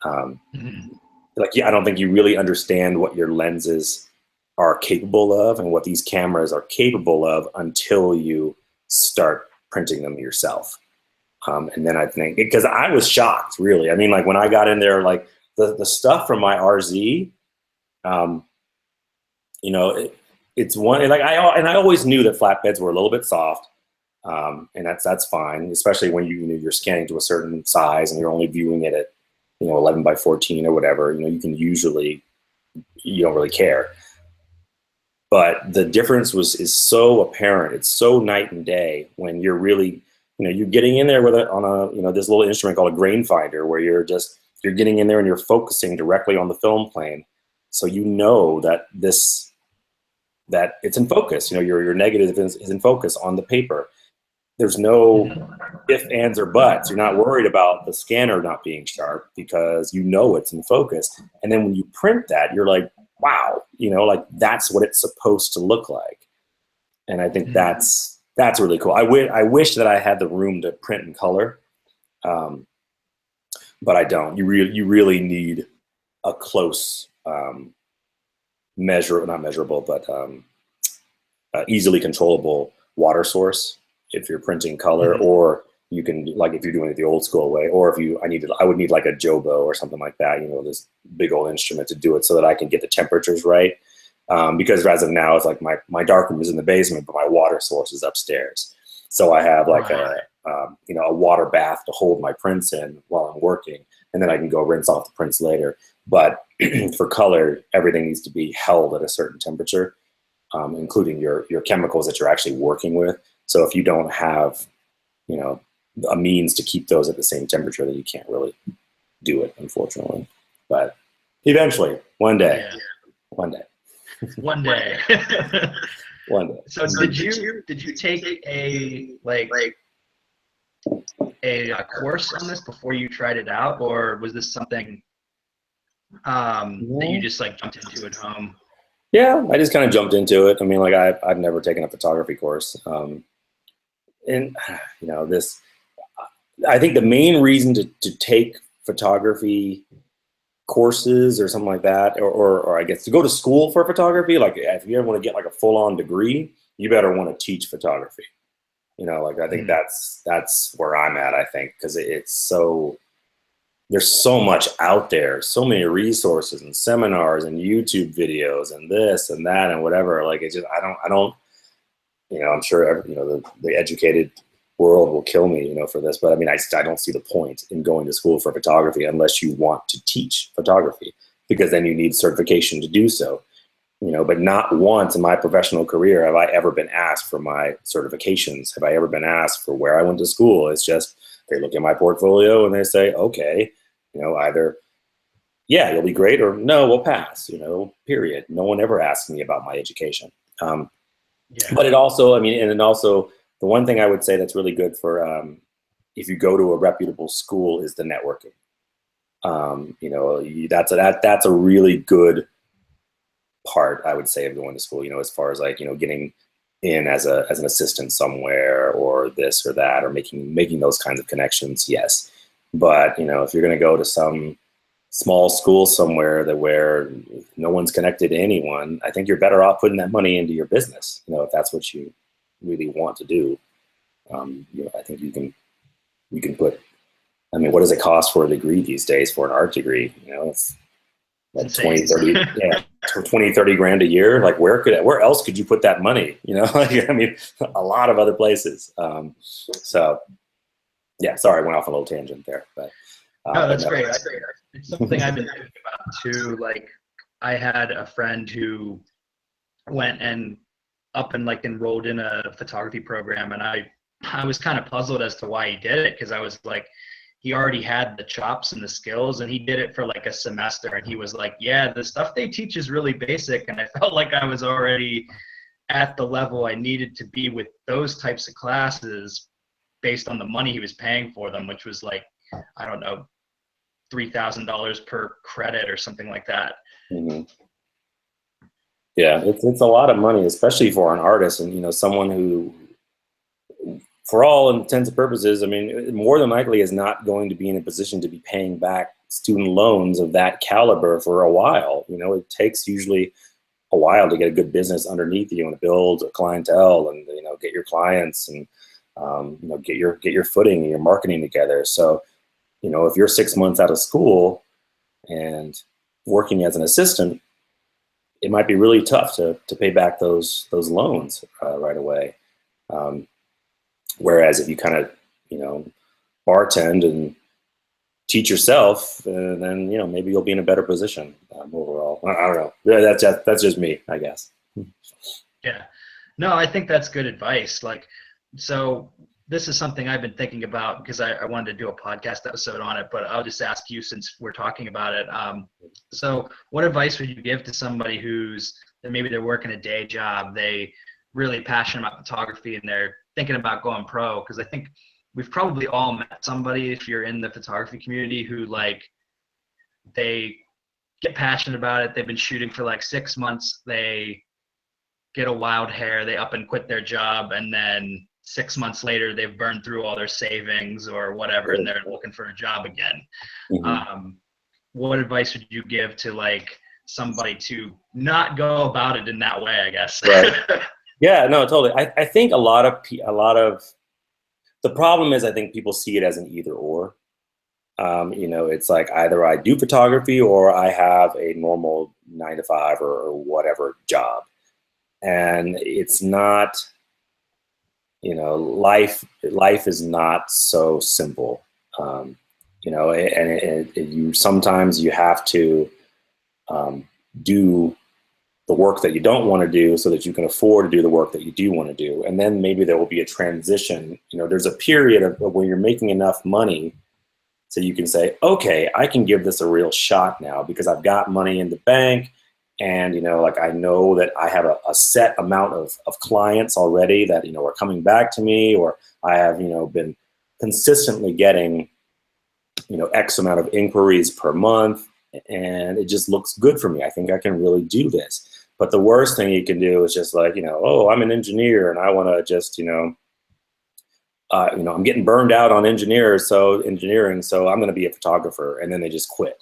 Like, yeah, I don't think you really understand what your lenses are capable of and what these cameras are capable of until you start printing them yourself. And then I think, because I was shocked, really. I mean, like, when I got in there, like the stuff from my RZ, you know, it's one, like, I always knew that flatbeds were a little bit soft, and that's fine, especially when you're scanning to a certain size and you're only viewing it at, you know, 11 by 14 or whatever. You know, you don't really care. But the difference is so apparent. It's so night and day when you're really, you know, you're getting in there with it on a, you know, this little instrument called a grain finder, where you're getting in there and you're focusing directly on the film plane. So you know that it's in focus. You know, your negative is in focus on the paper. There's no ifs, ands, or buts. You're not worried about the scanner not being sharp, because you know it's in focus. And then when you print that, you're like, wow, you know, like, that's what it's supposed to look like. And I think that's really cool. I wish that I had the room to print in color, but I don't. You really need a close not measurable, but easily controllable water source if you're printing color, or you can, like if you're doing it the old school way, or if I would need like a Jobo or something like that, this big old instrument to do it so that I can get the temperatures right. Because as of now, it's like my darkroom is in the basement, but my water source is upstairs. So I have like a water bath to hold my prints in while I'm working, and then I can go rinse off the prints later. But for color, everything needs to be held at a certain temperature, including your chemicals that you're actually working with. So if you don't have, a means to keep those at the same temperature, then you can't really do it, unfortunately. But eventually, one day. One day. One day. So did you take a course on this before you tried it out, or was this something that you just like jumped into at home? Yeah, I just kind of jumped into it. I mean, like I've never taken a photography course, and this. I think the main reason to take photography courses or something like that, or I guess to go to school for photography, like if you ever want to get like a full-on degree, you better want to teach photography. I think that's where I'm at, I think, because there's so much out there, so many resources and seminars and YouTube videos and this and that and whatever. Like it's just, I don't, I'm sure, the educated world will kill me, for this, but I mean, I don't see the point in going to school for photography unless you want to teach photography, because then you need certification to do so, but not once in my professional career have I ever been asked for my certifications. Have I ever been asked for where I went to school? It's just, they look at my portfolio and they say, okay, either, yeah, you'll be great, or no, we'll pass, period. No one ever asked me about my education. But it also, the one thing I would say that's really good for if you go to a reputable school is the networking. That's a really good part, I would say, of going to school. As far as like getting in as an assistant somewhere, or this or that, or making those kinds of connections. Yes, but if you're going to go to some small school somewhere where no one's connected to anyone, I think you're better off putting that money into your business. If that's what you really want to do. I think you can put, what does it cost for a degree these days for an art degree? It's like 20, 30, 20, 30 grand a year. Like where else could you put that money? A lot of other places. So yeah, sorry, I went off a little tangent there, but. No, that's great. It's something I've been thinking about too. Like I had a friend who went and enrolled in a photography program, and I was kind of puzzled as to why he did it, because I was like, he already had the chops and the skills, and he did it for like a semester, and he was like, yeah, the stuff they teach is really basic, and I felt like I was already at the level I needed to be with those types of classes based on the money he was paying for them, which was like, I don't know, $3,000 per credit or something like that. Mm-hmm. Yeah, it's a lot of money, especially for an artist, and someone who, for all intents and purposes, more than likely is not going to be in a position to be paying back student loans of that caliber for a while. It takes usually a while to get a good business underneath you and to build a clientele and get your clients and get your footing and your marketing together. So if you're 6 months out of school and working as an assistant, it might be really tough to pay back those loans right away. Whereas if you kind of, bartend and teach yourself, then, maybe you'll be in a better position overall. I don't know. That's just me, I guess. Yeah. No, I think that's good advice. So this is something I've been thinking about, because I wanted to do a podcast episode on it, but I'll just ask you since we're talking about it. So what advice would you give to somebody maybe they're working a day job, they really passionate about photography, and they're thinking about going pro? Because I think we've probably all met somebody, if you're in the photography community, who they get passionate about it. They've been shooting for 6 months. They get a wild hair, they up and quit their job, and then 6 months later they've burned through all their savings or whatever, and they're looking for a job again. Mm-hmm. What advice would you give to somebody to not go about it in that way, I guess? Right. Yeah, no, totally. I think a lot of the problem is I think people see it as an either or. You know, it's like either I do photography or I have a normal 9 to 5 or whatever job. And it's not, you know, life is not so simple. Um, you know, you sometimes you have to do the work that you don't want to do so that you can afford to do the work that you do want to do. And then maybe there will be a transition. You know, there's a period of where you're making enough money so you can say, okay, I can give this a real shot now because I've got money in the bank. And, you know, like I know that I have a set amount of clients already that, you know, are coming back to me, or I have, you know, been consistently getting, you know, X amount of inquiries per month. And it just looks good for me. I think I can really do this. But the worst thing you can do is just like, you know, oh, I'm an engineer and I want to just, you know, I'm getting burned out on engineering, so I'm going to be a photographer, and then they just quit.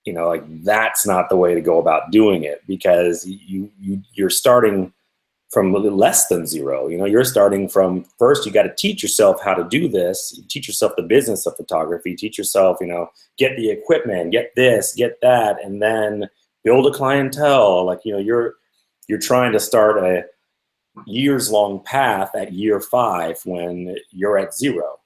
You know, like that's not the way to go about doing it, because you're starting from less than zero. You know, you're starting from first. You got to teach yourself how to do this. You teach yourself the business of photography. Teach yourself, you know, get the equipment, get this, get that, and then build a clientele. Like, you know, you're trying to start a years-long path at year 5 when you're at 0.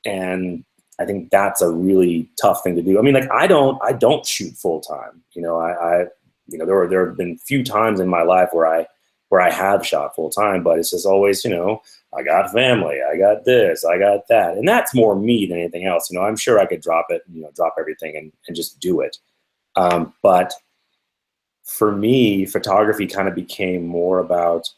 And I think that's a really tough thing to do. I mean, like I don't shoot full time. You know, you know, there have been few times in my life where I have shot full time, but it's just always, you know, I got family, I got this, I got that. And that's more me than anything else. You know, I'm sure I could drop it, you know, drop everything and just do it. But for me, photography kind of became more about,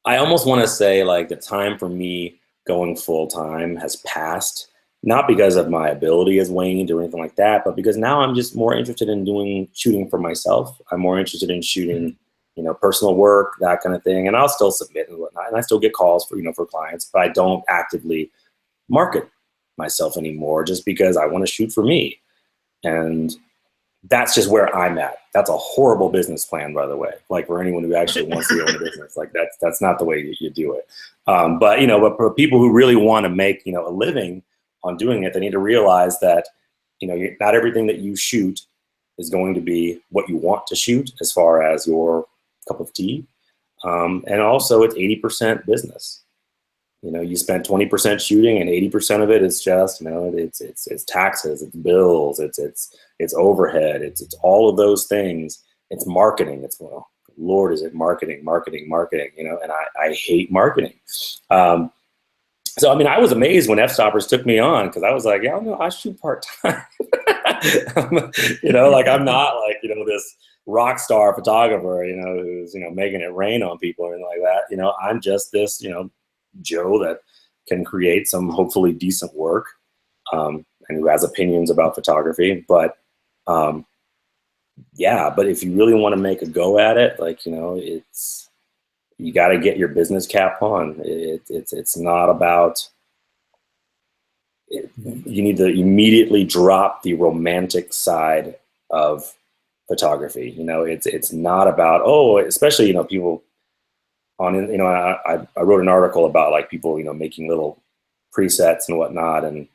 I almost want to say like the time for me going full time has passed, not because of my ability has waned or anything like that, but because now I'm just more interested in shooting for myself. I'm more interested in shooting, you know, personal work, that kind of thing. And I'll still submit and whatnot. And I still get calls for, you know, for clients, but I don't actively market myself anymore just because I want to shoot for me. And that's just where I'm at. That's a horrible business plan, by the way. Like for anyone who actually wants to own a business, like that's not the way you do it. But you know, but for people who really want to make, you know, a living on doing it, they need to realize that, you know, not everything that you shoot is going to be what you want to shoot as far as your cup of tea. And also, it's 80% business. You know, you spend 20% shooting, and 80% of it is just, you know, it's taxes, it's bills, it's overhead, it's all of those things. It's marketing. It's, well, Lord, is it marketing? You know, and I hate marketing. So I mean, I was amazed when FStoppers took me on, because I was like, yeah, no, I shoot part time. You know, like I'm not like, you know, this rock star photographer, you know, who's, you know, making it rain on people or anything like that. You know, I'm just this, you know, Joe that can create some hopefully decent work, and who has opinions about photography. But yeah, but if you really want to make a go at it, like, you know, you got to get your business cap on. It's not about, you need to immediately drop the romantic side of photography. You know, it's not about, oh, especially, you know, people on, you know, I wrote an article about like people, you know, making little presets and whatnot, and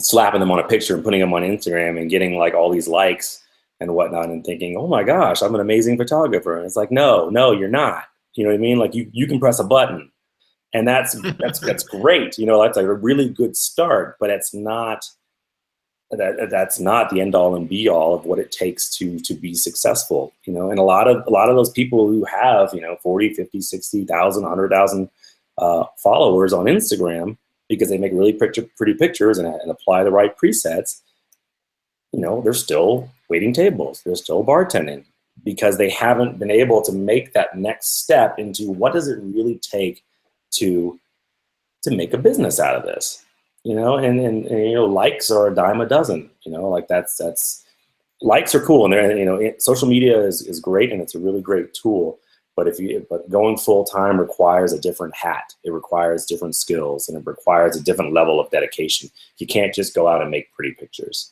slapping them on a picture and putting them on Instagram and getting like all these likes and whatnot, and thinking, oh my gosh, I'm an amazing photographer. And it's like, no, you're not. You know what I mean? Like you can press a button, and that's great. You know, that's like a really good start, but it's not, that's not the end all and be all of what it takes to be successful. You know, and a lot of those people who have, you know, 40, 50, 60,000, 100,000 followers on Instagram, because they make really pretty pictures and apply the right presets, you know, they're still waiting tables, they're still bartending, because they haven't been able to make that next step into what does it really take to make a business out of this. You know, and you know, likes are a dime a dozen. You know, like that's likes are cool, and they're, you know, social media is great, and it's a really great tool. But going full time requires a different hat. It requires different skills, and it requires a different level of dedication. You can't just go out and make pretty pictures.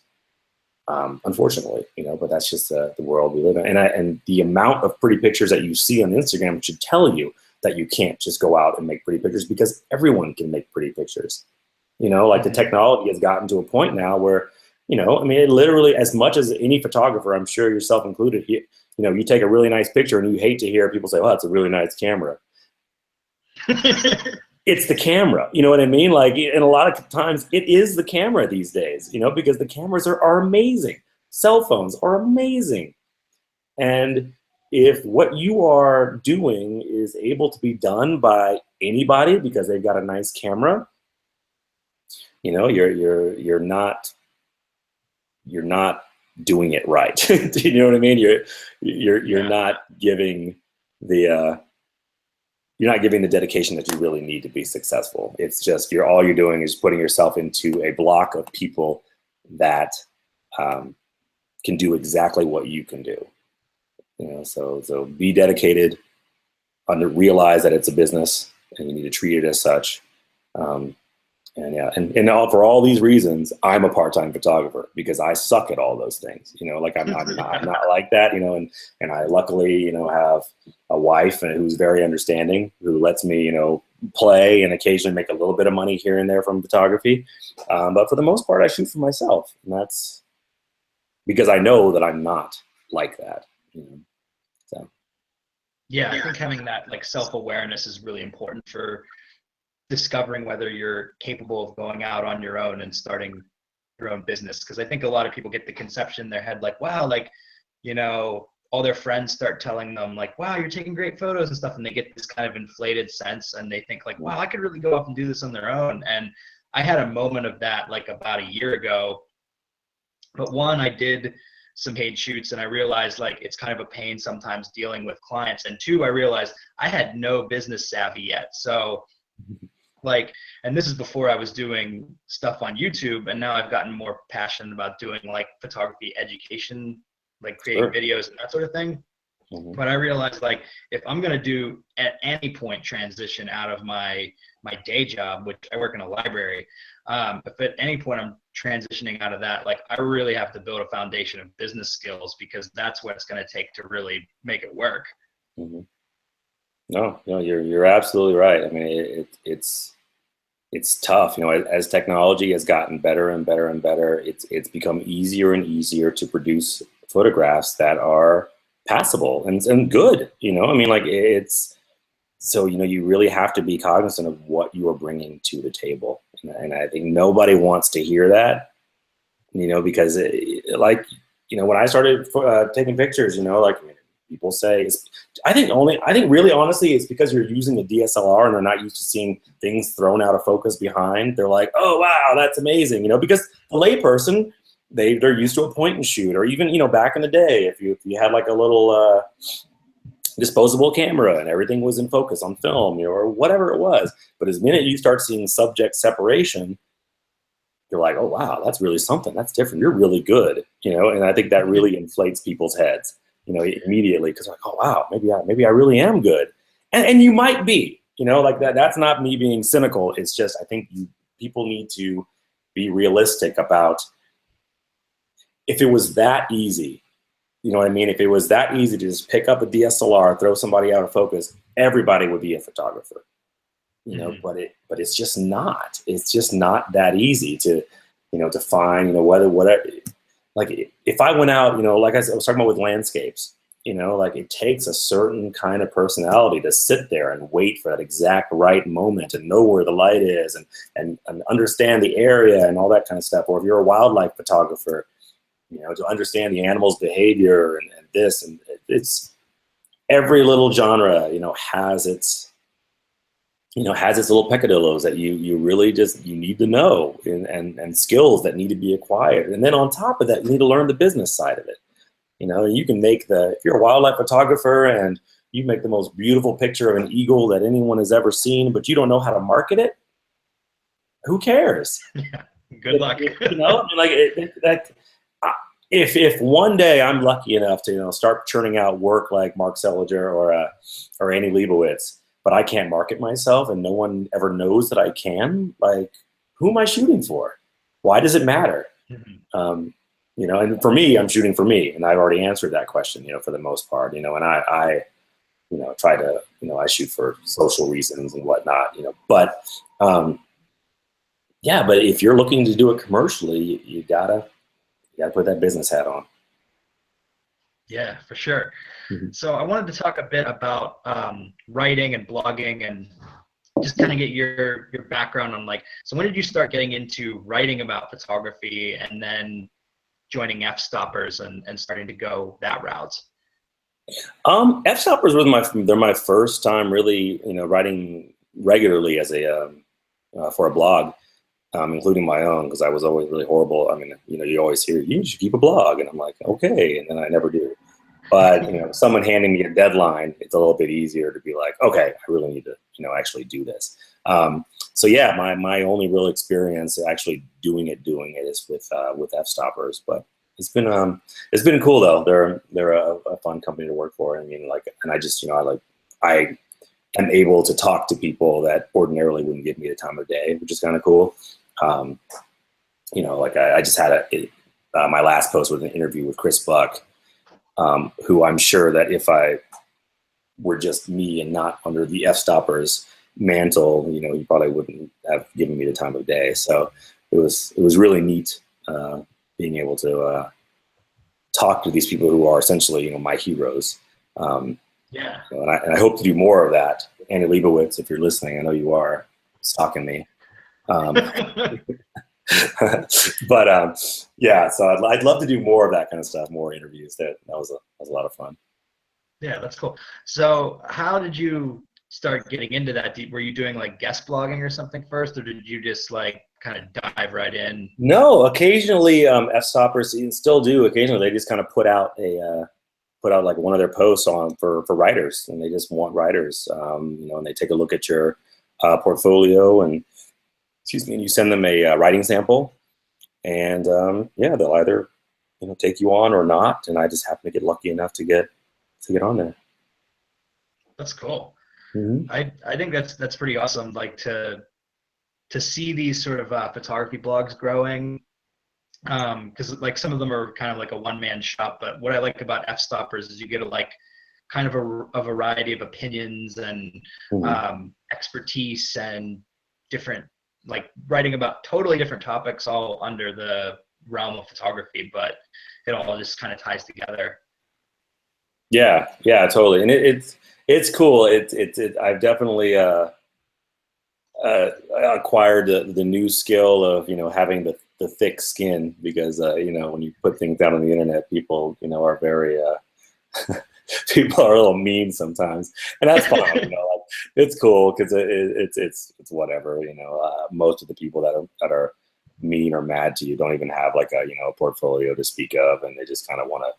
unfortunately, but that's just the world we live in. And the amount of pretty pictures that you see on Instagram should tell you that you can't just go out and make pretty pictures, because everyone can make pretty pictures. Like the technology has gotten to a point now where, I mean, it literally, as much as any photographer, I'm sure yourself included, you take a really nice picture and you hate to hear people say, "Oh, it's a really nice camera." It's the camera, you know what I mean? Like, and a lot of times it is the camera these days, because the cameras are amazing. Cell phones are amazing. And if what you are doing is able to be done by anybody because they've got a nice camera, you're not doing it right. Do you know what I mean? You're not giving the you're not giving the dedication that you really need to be successful. It's just all you're doing is putting yourself into a block of people that can do exactly what you can do. So be dedicated, realize that it's a business and you need to treat it as such. And for all these reasons, I'm a part-time photographer because I suck at all those things. Like I'm not like that. And I luckily have a wife who's very understanding, who lets me play and occasionally make a little bit of money here and there from photography. But for the most part, I shoot for myself, and that's because I know that I'm not like that. So yeah, I think having that like self-awareness is really important for discovering whether you're capable of going out on your own and starting your own business. Because I think a lot of people get the conception in their head like, wow, like, all their friends start telling them like, wow, you're taking great photos and stuff, and they get this kind of inflated sense and they think like, wow, I could really go up and do this on their own. And I had a moment of that like about a year ago. But one, I did some paid shoots and I realized like it's kind of a pain sometimes dealing with clients. And two, I realized I had no business savvy yet. So like, and this is before I was doing stuff on YouTube, and now I've gotten more passionate about doing like photography education, like creating videos and that sort of thing. But I realized like if I'm gonna do at any point transition out of my day job, which I work in a library, if at any point I'm transitioning out of that, like I really have to build a foundation of business skills, because that's what it's gonna take to really make it work. No, you're absolutely right. I mean, it's tough. As technology has gotten better and better and better, it's become easier and easier to produce photographs that are passable and good. I mean, like so you really have to be cognizant of what you are bringing to the table, and I think nobody wants to hear that. Because when I started taking pictures, like people say, I think really honestly it's because you're using a DSLR and they're not used to seeing things thrown out of focus behind. They're like, oh wow, that's amazing, because the layperson, they're used to a point and shoot, or even back in the day, if you had like a little disposable camera and everything was in focus on film, or whatever it was. But as minute you start seeing subject separation, you're like, oh wow, that's really something. That's different. You're really good, and I think that really inflates people's heads. Immediately, because like, oh wow, maybe I really am good, and you might be, like that. That's not me being cynical. It's just I think people need to be realistic about if it was that easy, you know what I mean? If it was that easy to just pick up a DSLR, throw somebody out of focus, everybody would be a photographer, But it's just not. It's just not that easy to, to find, whatever. Like if I went out, like I was talking about with landscapes, like it takes a certain kind of personality to sit there and wait for that exact right moment and know where the light is and understand the area and all that kind of stuff. Or if you're a wildlife photographer, to understand the animal's behavior and this, and it's every little genre, has its little peccadillos that you really just, you need to know and skills that need to be acquired. And then on top of that, you need to learn the business side of it. You can make if you're a wildlife photographer and you make the most beautiful picture of an eagle that anyone has ever seen, but you don't know how to market it, who cares? Yeah, good luck. If one day I'm lucky enough to start churning out work like Mark Seliger or Annie Leibovitz, but I can't market myself and no one ever knows that I can, like, who am I shooting for? Why does it matter? you know, and for me, I'm shooting for me, and I've already answered that question, you know, for the most part, you know, and I you know, try to, you know, I shoot for social reasons and whatnot, you know, but, yeah, but if you're looking to do it commercially, you gotta put that business hat on. Yeah, for sure. Mhm. So I wanted to talk a bit about writing and blogging, and just kind of get your background on, like, so when did you start getting into writing about photography and then joining FStoppers and starting to go that route? FStoppers was they're my first time really, you know, writing regularly as a for a blog, including my own, because I was always really horrible. I mean, you know, you always hear you should keep a blog, and I'm like, okay, and then I never do. But you know, someone handing me a deadline, it's a little bit easier to be like, okay, I really need to, you know, actually do this. So yeah, my only real experience actually doing it is with FStoppers, but it's been cool though. They're a fun company to work for. I mean, like, and I just, you know, I am able to talk to people that ordinarily wouldn't give me the time of day, which is kind of cool. You know, like I just had my last post was an interview with Chris Buck, who I'm sure that if I were just me and not under the FStoppers mantle, you know, he probably wouldn't have given me the time of day. So it was really neat being able to talk to these people who are essentially, you know, my heroes. Yeah. You know, and I hope to do more of that. Annie Leibovitz, if you're listening, I know you are stalking me. But yeah, so I'd love to do more of that kind of stuff, more interviews. That was a lot of fun. Yeah, that's cool. So how did you start getting into that? Were you doing like guest blogging or something first, or did you just like kind of dive right in? No, occasionally FStoppers still do. Occasionally they just kind of put out like one of their posts on for writers, and they just want writers, you know, and they take a look at your portfolio, and excuse me, and you send them a writing sample, and yeah, they'll either, you know, take you on or not. And I just happen to get lucky enough to get on there. That's cool. Mm-hmm. I think that's pretty awesome. Like to see these sort of photography blogs growing, because like some of them are kind of like a one-man shop. But what I like about FStoppers is you get like kind of a variety of opinions and expertise and different, like, writing about totally different topics all under the realm of photography, but it all just kind of ties together. Yeah, totally. And it's cool. I've definitely acquired the new skill of, you know, having the thick skin, because you know, when you put things out on the internet, people, you know, are very people are a little mean sometimes, and that's fine. You know, like, it's cool because it's whatever. You know, most of the people that are mean or mad to you don't even have like a, you know, a portfolio to speak of, and they just kind of want to,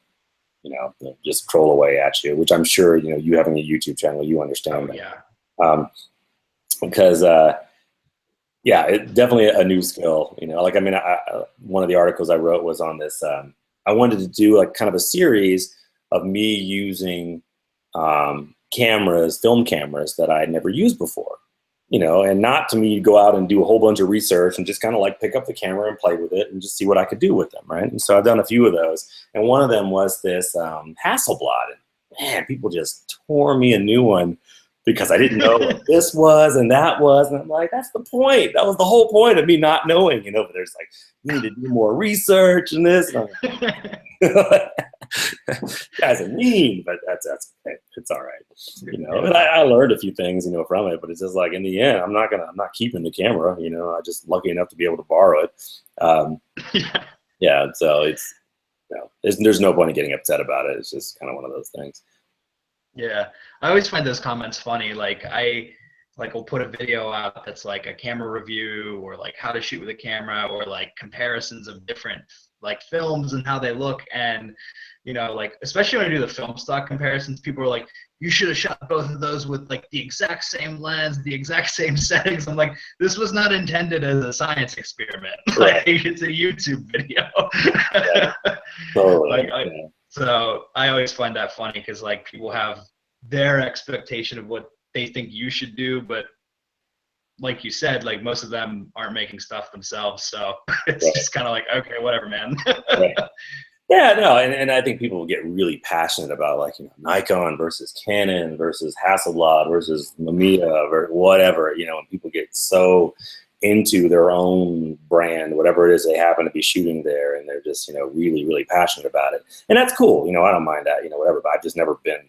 you know, just troll away at you, which I'm sure, you know, you having a YouTube channel, you understand. Oh, yeah. Because yeah, it's definitely a new skill, you know. Like, I mean, one of the articles I wrote was on this. I wanted to do like kind of a series of me using film cameras that I had never used before, you know, and not to me go out and do a whole bunch of research and just kind of like pick up the camera and play with it and just see what I could do with them, right? And so I've done a few of those, and one of them was this Hasselblad, and man, people just tore me a new one because I didn't know what this was and that was, and I'm like, that's the point. That was the whole point of me not knowing, you know. But there's like, you need to do more research and this. And guys are mean, but that's okay. It's all right, you know. And I learned a few things, you know, from it. But it's just like, in the end, I'm not keeping the camera, you know. I'm just lucky enough to be able to borrow it. Yeah, so it's, you know, there's no point in getting upset about it. It's just kind of one of those things. Yeah, I always find those comments funny. Like, I will put a video out that's like a camera review, or like how to shoot with a camera, or like comparisons of different like films and how they look. And, you know, like, especially when I do the film stock comparisons, people are like, you should have shot both of those with like the exact same lens, the exact same settings. I'm like, this was not intended as a science experiment. Like, it's a YouTube video. Yeah. Totally. Like, so I always find that funny, because like people have their expectation of what they think you should do, but like you said, like most of them aren't making stuff themselves. So it's Right. just kind of like, okay, whatever, man. Right. Yeah, no, and I think people get really passionate about, like, you know, Nikon versus Canon versus Hasselblad versus Mamiya or whatever, you know, and people get so into their own brand, whatever it is they happen to be shooting there, and they're just, you know, really, really passionate about it. And that's cool, you know, I don't mind that, you know, whatever, but I've just never been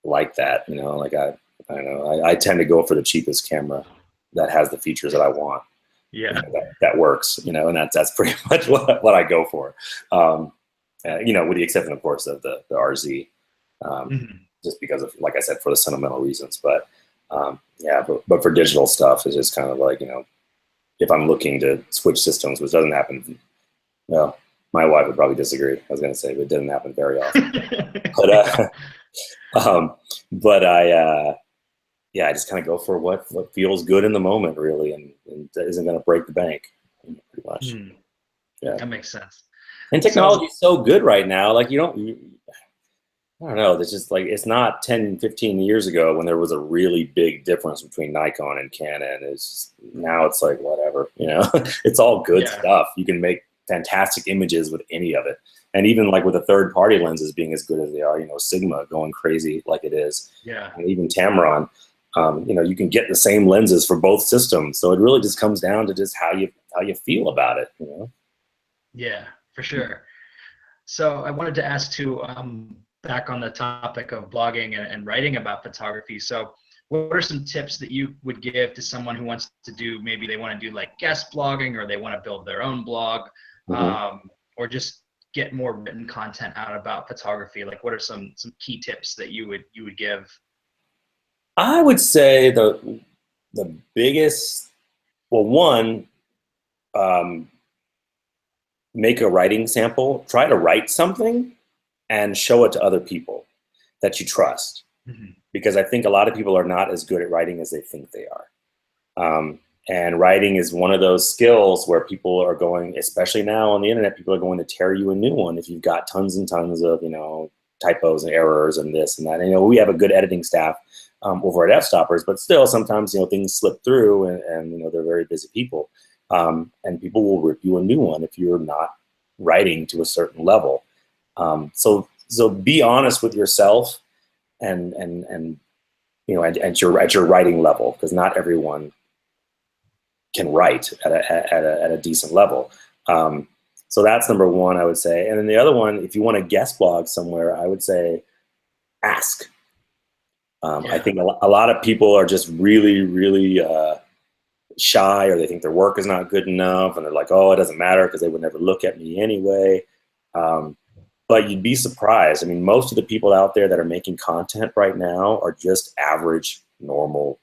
like that, you know, like I don't know, I tend to go for the cheapest camera that has the features that I want. Yeah. You know, that works, you know, and that's pretty much what I go for. You know, with the exception, of course, of the RZ, just because of, like I said, for the sentimental reasons. But yeah, but for digital stuff, it's just kind of like, you know, if I'm looking to switch systems, which doesn't happen, well, my wife would probably disagree. I was going to say, but it doesn't happen very often. But yeah, I just kind of go for what feels good in the moment, really, and isn't going to break the bank, pretty much. Yeah, that makes sense. And technology is so good right now. Like, I don't know. It's just like, it's not 10, 15 years ago when there was a really big difference between Nikon and Canon. Now it's like, whatever, you know, it's all good stuff. You can make fantastic images with any of it. And even like with the third-party lenses being as good as they are, you know, Sigma going crazy like it is. Yeah. And even Tamron. You know, you can get the same lenses for both systems, so it really just comes down to just how you feel about it, you know. Yeah, for sure. So I wanted to ask too, back on the topic of blogging and writing about photography. So what are some tips that you would give to someone who wants to do, maybe they want to do like guest blogging, or they want to build their own blog, or just get more written content out about photography? Like, what are some key tips that you would give? I would say the biggest, well, one, make a writing sample. Try to write something and show it to other people that you trust. Because I think a lot of people are not as good at writing as they think they are. And writing is one of those skills where people are going, especially now on the internet, people are going to tear you a new one if you've got tons and tons of, you know, typos and errors and this and that. And, you know, we have a good editing staff over at FStoppers, but still sometimes, you know, things slip through, and you know, they're very busy people. And people will rip you a new one if you're not writing to a certain level. So be honest with yourself and you know, at your writing level, because not everyone can write at a decent level. So that's number one, I would say. And then the other one, if you want to guest blog somewhere, I would say ask. I think a lot of people are just really, really shy, or they think their work is not good enough, and they're like, oh, it doesn't matter because they would never look at me anyway. But you'd be surprised. I mean, most of the people out there that are making content right now are just average, normal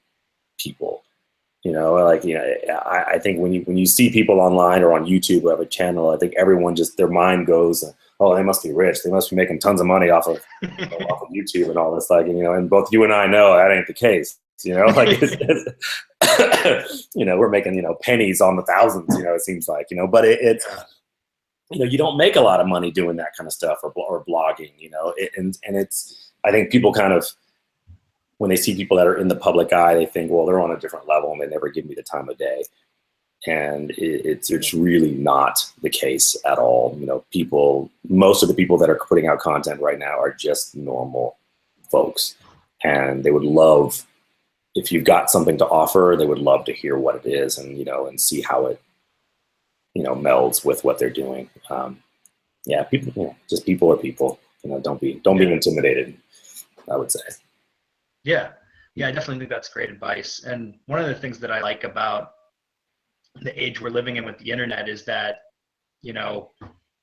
people. You know, like, you know, I think when you see people online or on YouTube who have a channel, I think everyone just, their mind goes, oh, they must be rich. They must be making tons of money off of YouTube and all this. Like, you know, and both you and I know that ain't the case. You know, like, you know, we're making, you know, pennies on the thousands. You know, it seems like, you know, but it's, you know, you don't make a lot of money doing that kind of stuff or blogging. You know, and it's, I think people kind of, when they see people that are in the public eye, they think, well, they're on a different level and they never give me the time of day. And it's really not the case at all. You know, most of the people that are putting out content right now are just normal folks. And they would love, if you've got something to offer, they would love to hear what it is, and, you know, and see how it, you know, melds with what they're doing. Yeah, people, you know, just people are people. You know, don't be intimidated, I would say. Yeah, I definitely think that's great advice. And one of the things that I like about the age we're living in with the internet is that, you know,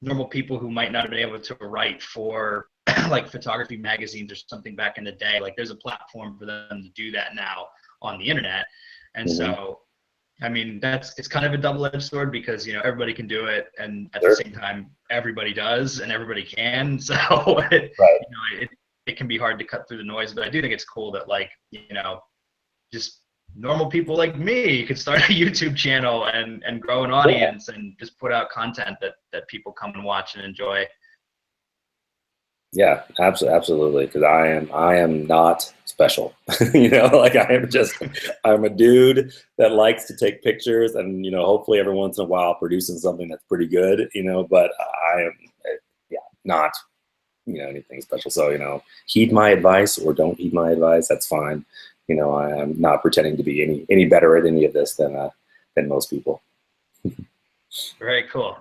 normal people who might not have been able to write for like photography magazines or something back in the day, like there's a platform for them to do that now on the internet. And so, I mean, it's kind of a double-edged sword, because, you know, everybody can do it, and at the same time, everybody does and everybody can. So you know, it can be hard to cut through the noise, but I do think it's cool that, like, you know, just normal people like me could start a YouTube channel and grow an audience and just put out content that people come and watch and enjoy. Yeah, absolutely. Because I am not special. You know, like I'm a dude that likes to take pictures, and you know, hopefully every once in a while producing something that's pretty good. You know, but I am, yeah, not, you know, anything special. So you know, heed my advice or don't heed my advice. That's fine. You know, I am not pretending to be any better at any of this than most people. Very cool.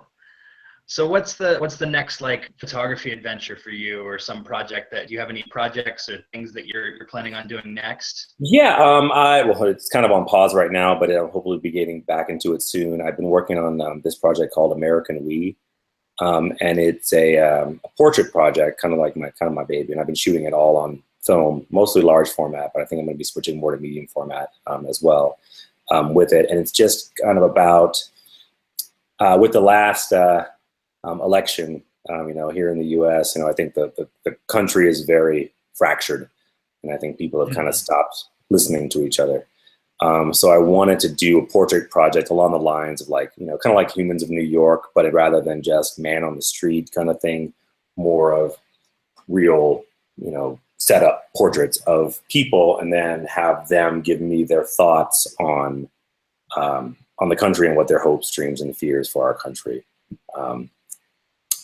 So what's the next like photography adventure for you, or some project that you have any projects or things that you're planning on doing next? Yeah, well, it's kind of on pause right now, but I'll hopefully be getting back into it soon. I've been working on this project called American We, and it's a portrait project, kind of my baby. And I've been shooting it all on film, mostly large format, but I think I'm going to be switching more to medium format as well with it. And it's just kind of about with the last election, you know, here in the U.S. You know, I think the country is very fractured, and I think people have kind of stopped listening to each other. So I wanted to do a portrait project along the lines of like, you know, kind of like Humans of New York, but rather than just man on the street kind of thing, more of real, you know, set up portraits of people, and then have them give me their thoughts on the country and what their hopes, dreams, and fears for our country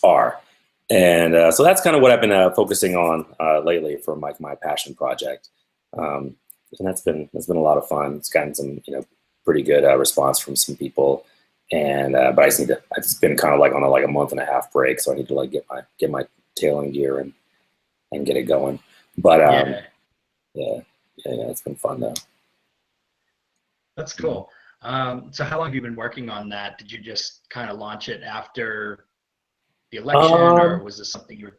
are. And so that's kind of what I've been focusing on lately for my passion project. And that's been a lot of fun. It's gotten some, you know, pretty good response from some people. And but I just need to. I've just been kind of like on a month-and-a-half break, so I need to like get my tail in gear and get it going. But yeah, it's been fun though. That's cool. So how long have you been working on that? Did you just kind of launch it after the election, or was this something you were?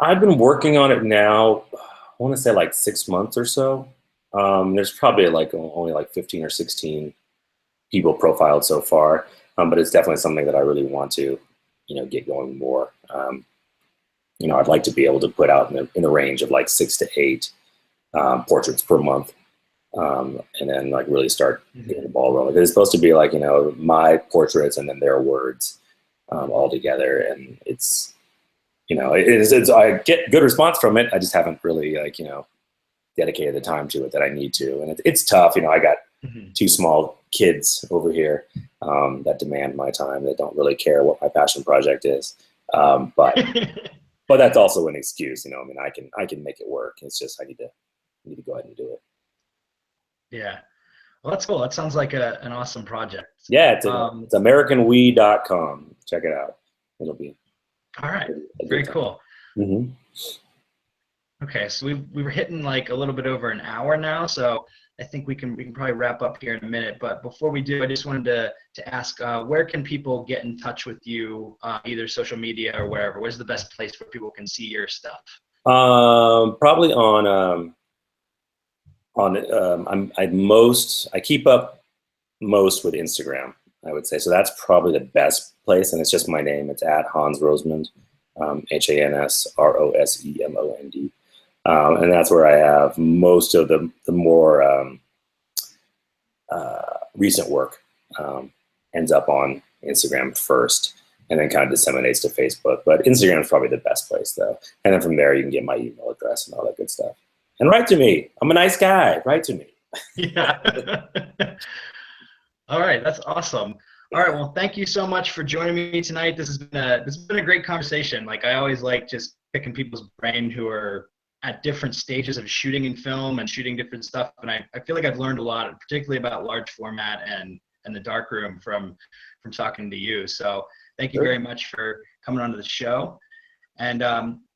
I've been working on it now, I want to say like 6 months or so. There's probably like only like 15 or 16 people profiled so far, but it's definitely something that I really want to, you know, get going more. You know, I'd like to be able to put out in the range of like 6 to 8 portraits per month, and then like really start getting the ball rolling. It's supposed to be like, you know, my portraits and then their words all together, and it's, you know, it's I get good response from it. I just haven't really like, you know, dedicated the time to it that I need to, and it's tough. You know, I got 2 small kids over here that demand my time. They don't really care what my passion project is, but but that's also an excuse. You know, I mean, I can make it work. It's just I need to go ahead and do it. Yeah. Well, that's cool. That sounds like an awesome project. Yeah, it's AmericanWe.com. Check it out. It'll be all right. Very cool. Mm-hmm. Okay, so we were hitting like a little bit over an hour now, so I think we can probably wrap up here in a minute. But before we do, I just wanted to ask, where can people get in touch with you, either social media or wherever? Where's the best place where people can see your stuff? Probably I keep up most with Instagram, I would say. So that's probably the best place, and it's just my name. It's at Hans Rosemond, HansRosemond. And that's where I have most of the more recent work. Ends up on Instagram first, and then kind of disseminates to Facebook. But Instagram is probably the best place, though. And then from there, you can get my email address and all that good stuff. And write to me. I'm a nice guy. Write to me. Yeah. All right, that's awesome. All right, well, thank you so much for joining me tonight. This has been a great conversation. Like, I always like just picking people's brain who are at different stages of shooting in film and shooting different stuff. And I feel like I've learned a lot, particularly about large format and the darkroom from talking to you. So thank you very much for coming onto the show. And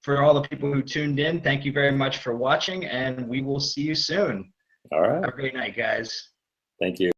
for all the people who tuned in, thank you very much for watching, and we will see you soon. All right. Have a great night, guys. Thank you.